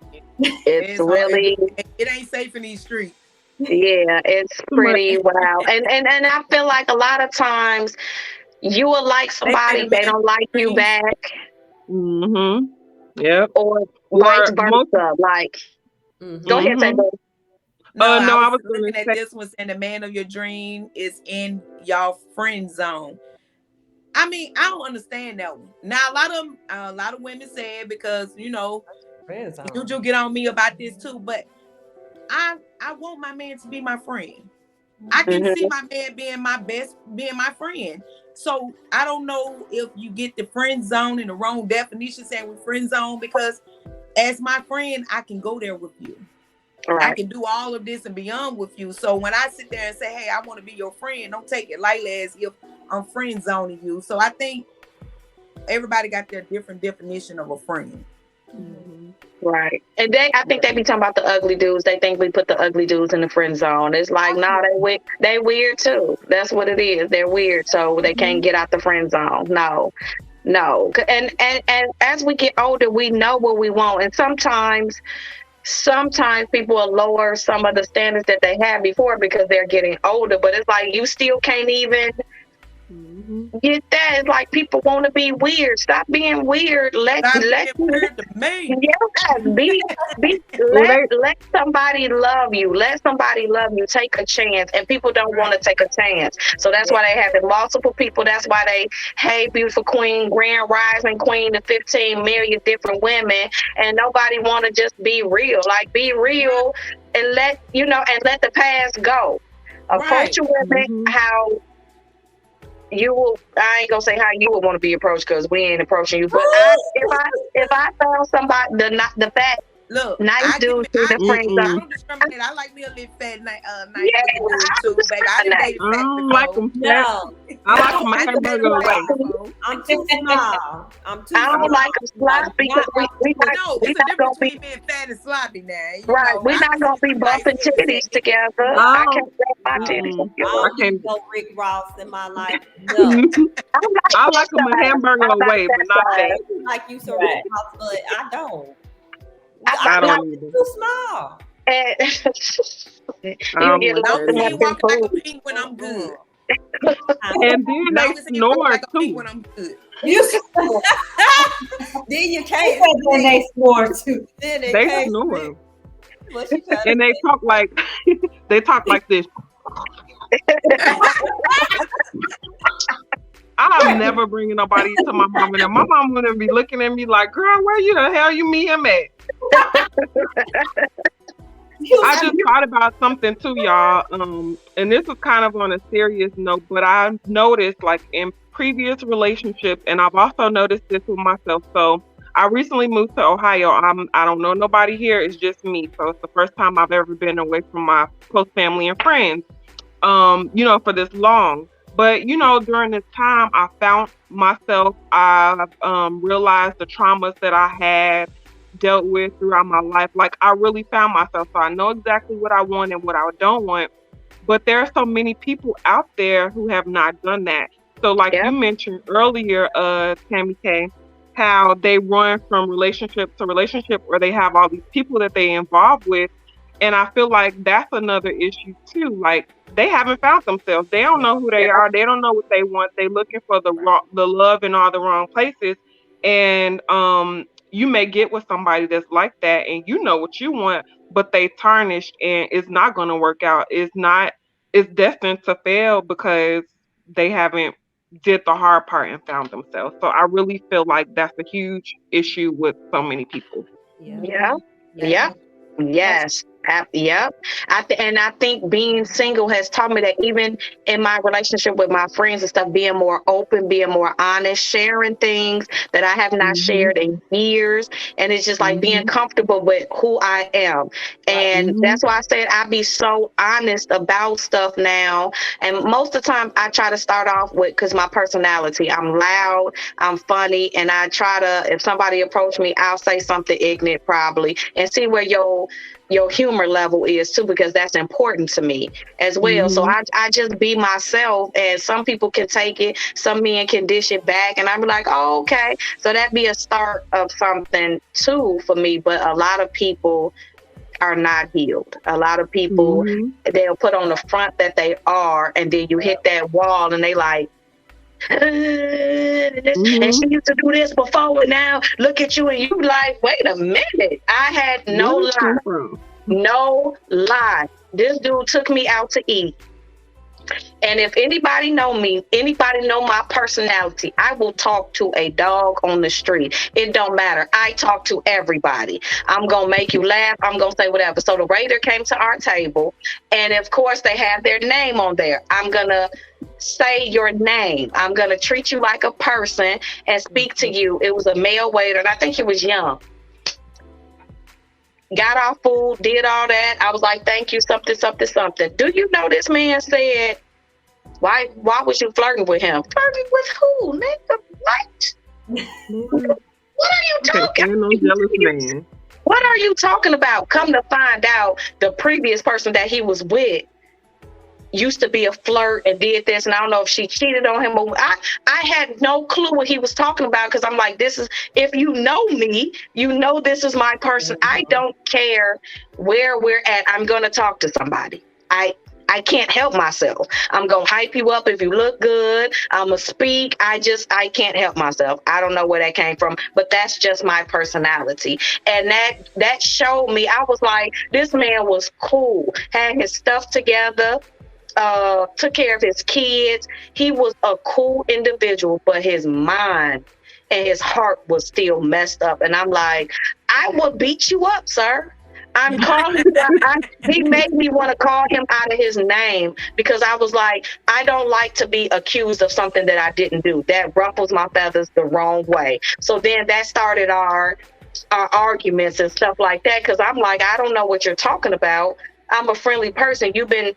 really it ain't safe in these streets. yeah, it's pretty wild. And I feel like a lot of times you will like somebody, they don't like you back, Mm-hmm. Yep. or vice versa. Like, go ahead, say Mhm. No, No, I I was was gonna looking at say, this one saying the man of your dream is in y'all friend zone. I mean, I don't understand that one. Now, a lot of women say it because Friend zone. you get on me about this too. But I want my man to be my friend. I can see my man being my friend. So I don't know if you get the friend zone in the wrong definition, saying we friend zone, because as my friend, I can go there with you. right. I can do all of this and beyond with you. So when I sit there and say, "Hey, I want to be your friend," don't take it lightly as if I'm friend zoning you. So I think everybody got their different definition of a friend. Right. And I think they be talking about the ugly dudes. They think we put the ugly dudes in the friend zone. It's like, no, they weird too. That's what it is. They're weird, so they can't get out the friend zone. No. And as we get older, we know what we want. And sometimes people will lower some of the standards that they had before because they're getting older. But it's like you still can't even get that. It's like people want to be weird. Stop being weird. Stop being weird to me. Let somebody love you. Let somebody love you. Take a chance. And people don't want to take a chance. So that's why they have multiple people. That's why they, hey, beautiful queen, grand rising queen to 15 million different women. And nobody want to just be real. Like, be real and let the past go. Approach your women how you will. I ain't gonna say how you would want to be approached because we ain't approaching you. But if I found somebody the fat nice dude to the friend I zone. don't discriminate. I like me a little fat nice dude too, baby. I didn't date I fat don't before. like them fat. I like my hamburger away. I'm too small. I don't like them sloppy because we No, not it's a difference gonna be between being fat and sloppy now. right. We're not gonna be bumping titties together. I can't bump my titties. I can't go Rick Ross in my life. No. I like them a hamburger away, but not that. Like you some Rick Ross, but I don't. I don't either. Too small. You get As long lost as you in ain't walking like a food. penguin, I'm good. And then As they long as you walk snore like a too. penguin, I'm good. Then you can't. Then they snore too. Then They can't snore. sleep. What she trying to And they talk like this. I'm never bringing nobody to my mom, and my mom wouldn't be looking at me like, "Girl, where you the hell you meet him at?" I just thought about something too, y'all. And this is kind of on a serious note, but I noticed, like, in previous relationships, and I've also noticed this with myself. So I recently moved to Ohio. I don't know nobody here. It's just me. So it's the first time I've ever been away from my close family and friends. For this long. But during this time, I found myself. I've realized the traumas that I had dealt with throughout my life. Like I really found myself, so I know exactly what I want and what I don't want. But there are so many people out there who have not done that. So, like you Yep. mentioned earlier, Tammy K, how they run from relationship to relationship, or they have all these people that they involved with, and I feel like that's another issue too. Like they haven't found themselves. They don't know who they Yep. are. They don't know what they want. They looking for the love in all the wrong places. And you may get with somebody that's like that, and you know what you want, but they tarnished, and it's not going to work out. It's not. It's destined to fail because they haven't did the hard part and found themselves. So I really feel like that's a huge issue with so many people. Yeah. Yeah. Yeah. Yep. That's Yes. Yep. And I think being single has taught me that even in my relationship with my friends and stuff, being more open, being more honest, sharing things that I have not Mhm. shared in years. And it's just like being Mhm. comfortable with who I am. right. And Mhm. that's why I said I be so honest about stuff now. And most of the time I try to start off with, because my personality, I'm loud, I'm funny, and I try to, if somebody approach me, I'll say something ignorant probably and see where your humor level is too, because that's important to me as well. So Mhm. I just be myself, and some people can take it, some men can dish it back, and I'm like, oh, okay. So that'd be a start of something too for me. But a lot of people are not healed. A lot of people, Mhm. they'll put on the front that they are, and then you hit that wall and they like, and she Mhm. used to do this before, and now look at you, and you like, wait a minute. I had no Where this lie. come from? No lie. This dude took me out to eat. And if anybody know me, anybody know my personality, I will talk to a dog on the street. It don't matter. I talk to everybody. I'm going to make you laugh. I'm going to say whatever. So the waiter came to our table, and of course they have their name on there. I'm going to say your name. I'm going to treat you like a person and speak to you. It was a male waiter, and I think he was young. Got our food, did all that. I was like, thank you, something, something, something. Do you know this man said, why was you flirting with him? Flirting with who? Nigga, what? Lord, What are you I can't stand no jealous talking? man. What are you talking about? Come to find out, the previous person that he was with used to be a flirt and did this, and I don't know if she cheated on him, or I had no clue what he was talking about, because I'm like, this is, if you know me, you know this is my person. I don't care where we're at. I'm gonna talk to somebody. I can't help myself. I'm gonna hype you up if you look good. I'm gonna speak. I can't help myself. I don't know where that came from, but that's just my personality. And that showed me. I was like, this man was cool, had his stuff together, took care of his kids. He was a cool individual, but his mind and his heart was still messed up. And I'm like, I will beat you up, sir. I'm calling you out. He made me want to call him out of his name, because I was like, I don't like to be accused of something that I didn't do. That ruffles my feathers the wrong way. So then that started our arguments and stuff like that, because I'm like, I don't know what you're talking about. I'm a friendly person. You've been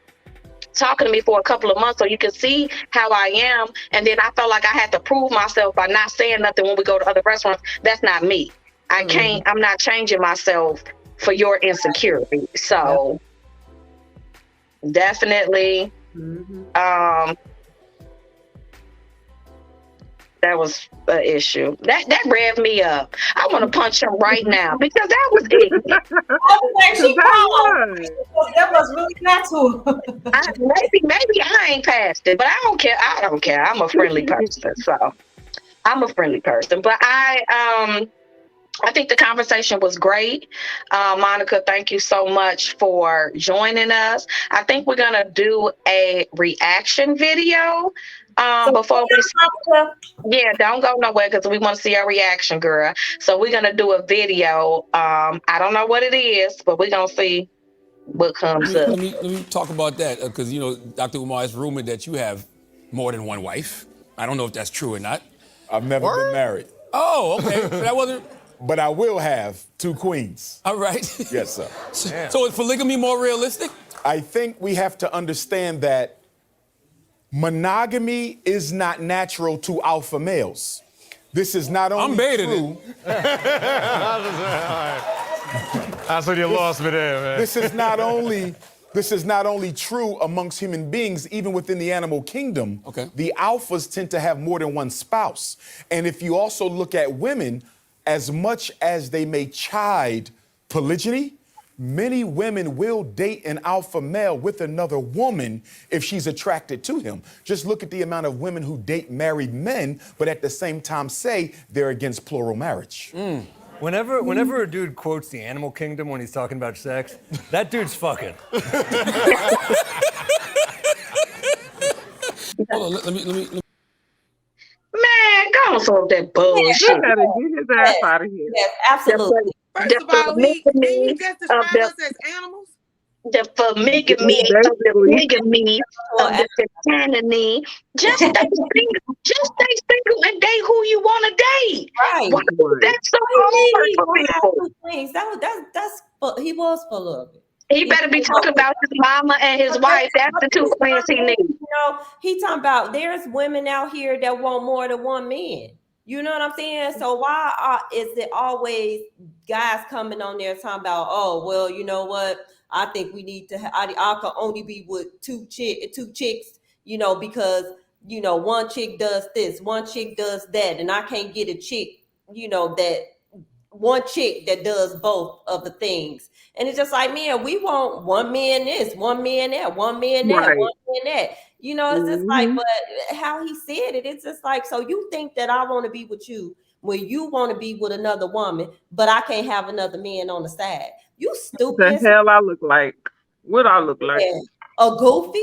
talking to me for a couple of months, so you can see how I am. And then I felt like I had to prove myself by not saying nothing when we go to other restaurants. That's not me. I can't, I'm not changing myself for your insecurity. So definitely, that was an issue. That revved me up. I want to punch him right now, because that was it. I was like, she That called. was. That was really not to her. Maybe I ain't past it, but I don't care. I don't care. I'm a friendly person, so I'm a friendly person. But I think the conversation was great. Monica, thank you so much for joining us. I think we're gonna do a reaction video before we. Yeah, don't go nowhere, because we want to see our reaction, girl. So we're gonna do a video. I don't know what it is, but we're gonna see what comes up. Let me talk about that, because Dr. Umar, it's rumored that you have more than one wife. I don't know if that's true or not. I've never been married. Oh, okay. So that wasn't. But I will have 2 queens. All right. Yes, sir. So is polygamy more realistic? I think we have to understand that monogamy is not natural to alpha males. This is not only I'm baiting true. That's when you lost me there, man. This is not only true amongst human beings, even within the animal kingdom. Okay. The alphas tend to have more than one spouse. And if you also look at women, as much as they may chide polygyny, many women will date an alpha male with another woman if she's attracted to him. Just look at the amount of women who date married men, but at the same time say they're against plural marriage. Whenever a dude quotes the animal kingdom when he's talking about sex, that dude's fucking. Hold on, let me. Man, go on with that bullshit. You gotta get his ass out of here. Yes, absolutely. First of all, didn't he just describe us as animals? The polygamy of the polygamy of the satanic. Just stay single and date who you want to date. Right. Why is that so hard for people? He was full of it. He better be talking about his mama and his wife. That's the two queens he needs. You know, he talking about there's women out here that want more than one man. You know what I'm saying? So why is it always guys coming on there talking about, oh, well, you know what? I think we need to. I can only be with two chicks. You know, because you know one chick does this, one chick does that, and I can't get a chick. You know that one chick that does both of the things. And it's just like, man, we want one man this, one man that, one man that, Right. one man that. You know, it's just like, but how he said it, it's just like, so you think that I want to be with you when you want to be with another woman, but I can't have another man on the side. You stupid. The hell I look like? What I look like? A goofy?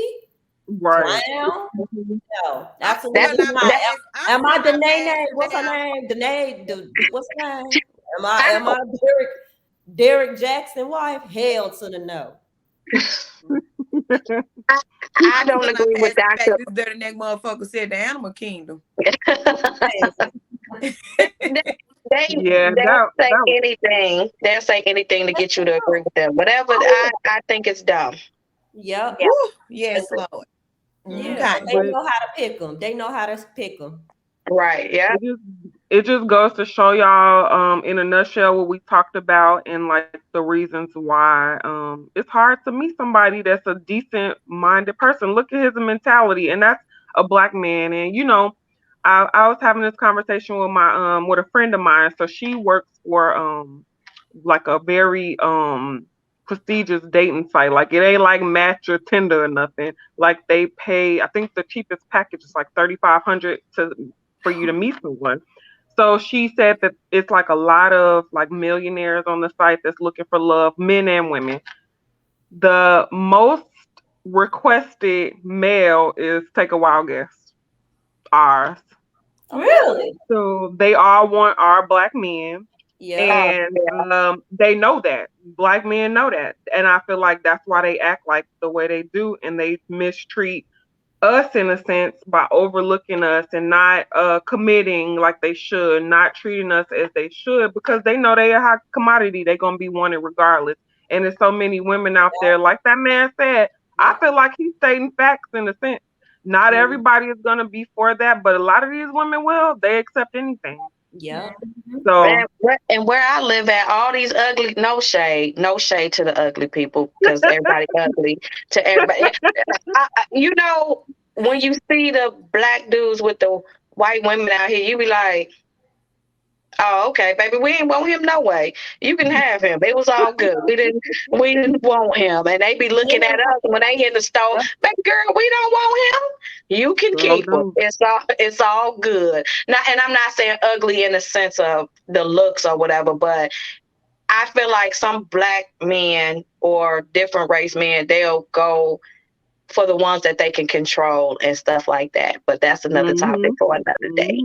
Right. Clown? No, That's absolutely not. Am I the Danae? What's her name? Danae? What's her name? Am I Derek Jackson wife? Hell to the no. I don't agree with Dr. This dirty neck motherfucker said the animal kingdom. They'll say anything. They'll say anything to get you to agree with them. Whatever. I think it's dumb. Yep. Yes, Lord. Yeah, Okay. they know how to pick them. They know how to pick them. Right. Yeah. It just goes to show y'all in a nutshell what we talked about and like the reasons why it's hard to meet somebody that's a decent minded person. Look at his mentality, and that's a black man. And you know, I was having this conversation with my with a friend of mine. So she works for like a very prestigious dating site. Like it ain't like Match or Tinder or nothing. Like they pay, I think the cheapest package is like $3,500 for you to meet someone. So she said that it's like a lot of like millionaires on the site that's looking for love, men and women. The most requested male is, take a wild guess, ours. Really? So they all want our black men. Yeah. And they know that. Black men know that. And I feel like that's why they act like the way they do, and they mistreat us in a sense by overlooking us and not committing like they should, not treating us as they should, because they know they are a hot commodity. They're gonna be wanted regardless. And there's so many women out there, like that man said. I feel like he's stating facts in a sense. Not everybody is gonna be for that, but a lot of these women will. They accept anything. Yeah. So and where I live at, all these ugly, no shade to the ugly people, because everybody ugly to everybody. You know, when you see the black dudes with the white women out here, you be like, oh, okay, baby, we ain't want him no way. You can have him. It was all good. We didn't want him. And they be looking at us when they in the store, baby girl, we don't want him. You can keep him. It's all good. Now, and I'm not saying ugly in the sense of the looks or whatever, but I feel like some black men or different race men, they'll go for the ones that they can control and stuff like that. But that's another topic for another day.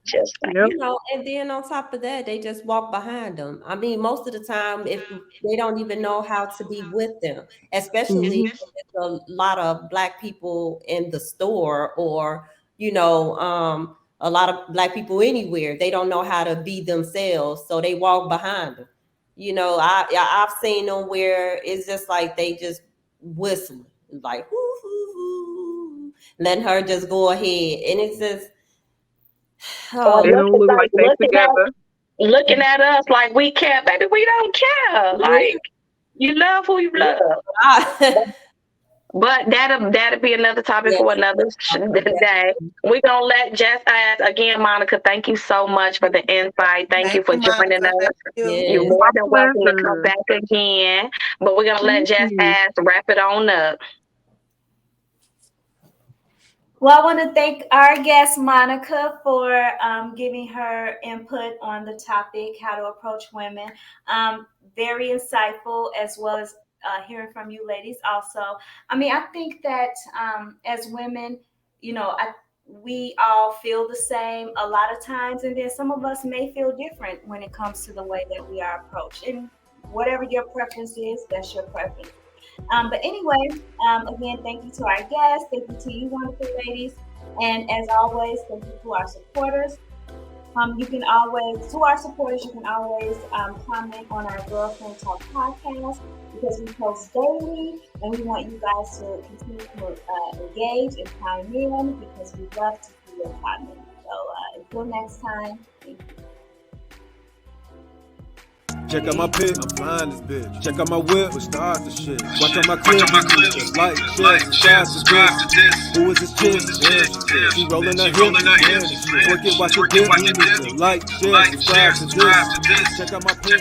Just like, you know, and then on top of that, they just walk behind them. I mean, most of the time, if they don't even know how to be with them, especially if there's a lot of black people in the store, or you know, a lot of black people anywhere, they don't know how to be themselves, so they walk behind them. You know, I've seen them where it's just like they just whistling, like whoo, whoo, whoo, letting her just go ahead, and it's just Or They don't look like they together. looking at us like we care, baby. We don't care. Like, you love who you love. But that'll be another topic for another day. We're gonna let Jess ask again, Monica. Thank you so much for the insight. Thank you for joining us. You're more than welcome to come back again. But we're gonna let Jess ask, wrap it on up. Well, I want to thank our guest, Monica, for giving her input on the topic, how to approach women. Very insightful, as well as hearing from you ladies also. I mean, I think that as women, we all feel the same a lot of times, and then some of us may feel different when it comes to the way that we are approached. And whatever your preference is, that's your preference. But anyway, again, thank you to our guests. Thank you to you, wonderful ladies. And as always, thank you to our supporters. You can always comment on our Girlfriend Talk podcast, because we post daily, and we want you guys to continue to engage and chime in, because we love to see your comments. So until next time, thank you. Check out my pic, I'm flying this bitch. Check out my whip, with stars and shit. Watch out my clip, just like, share, subscribe to this. Who is this chick? She rolling her hips, work it, watch it dip. Like, share, subscribe to this. Check out my pic.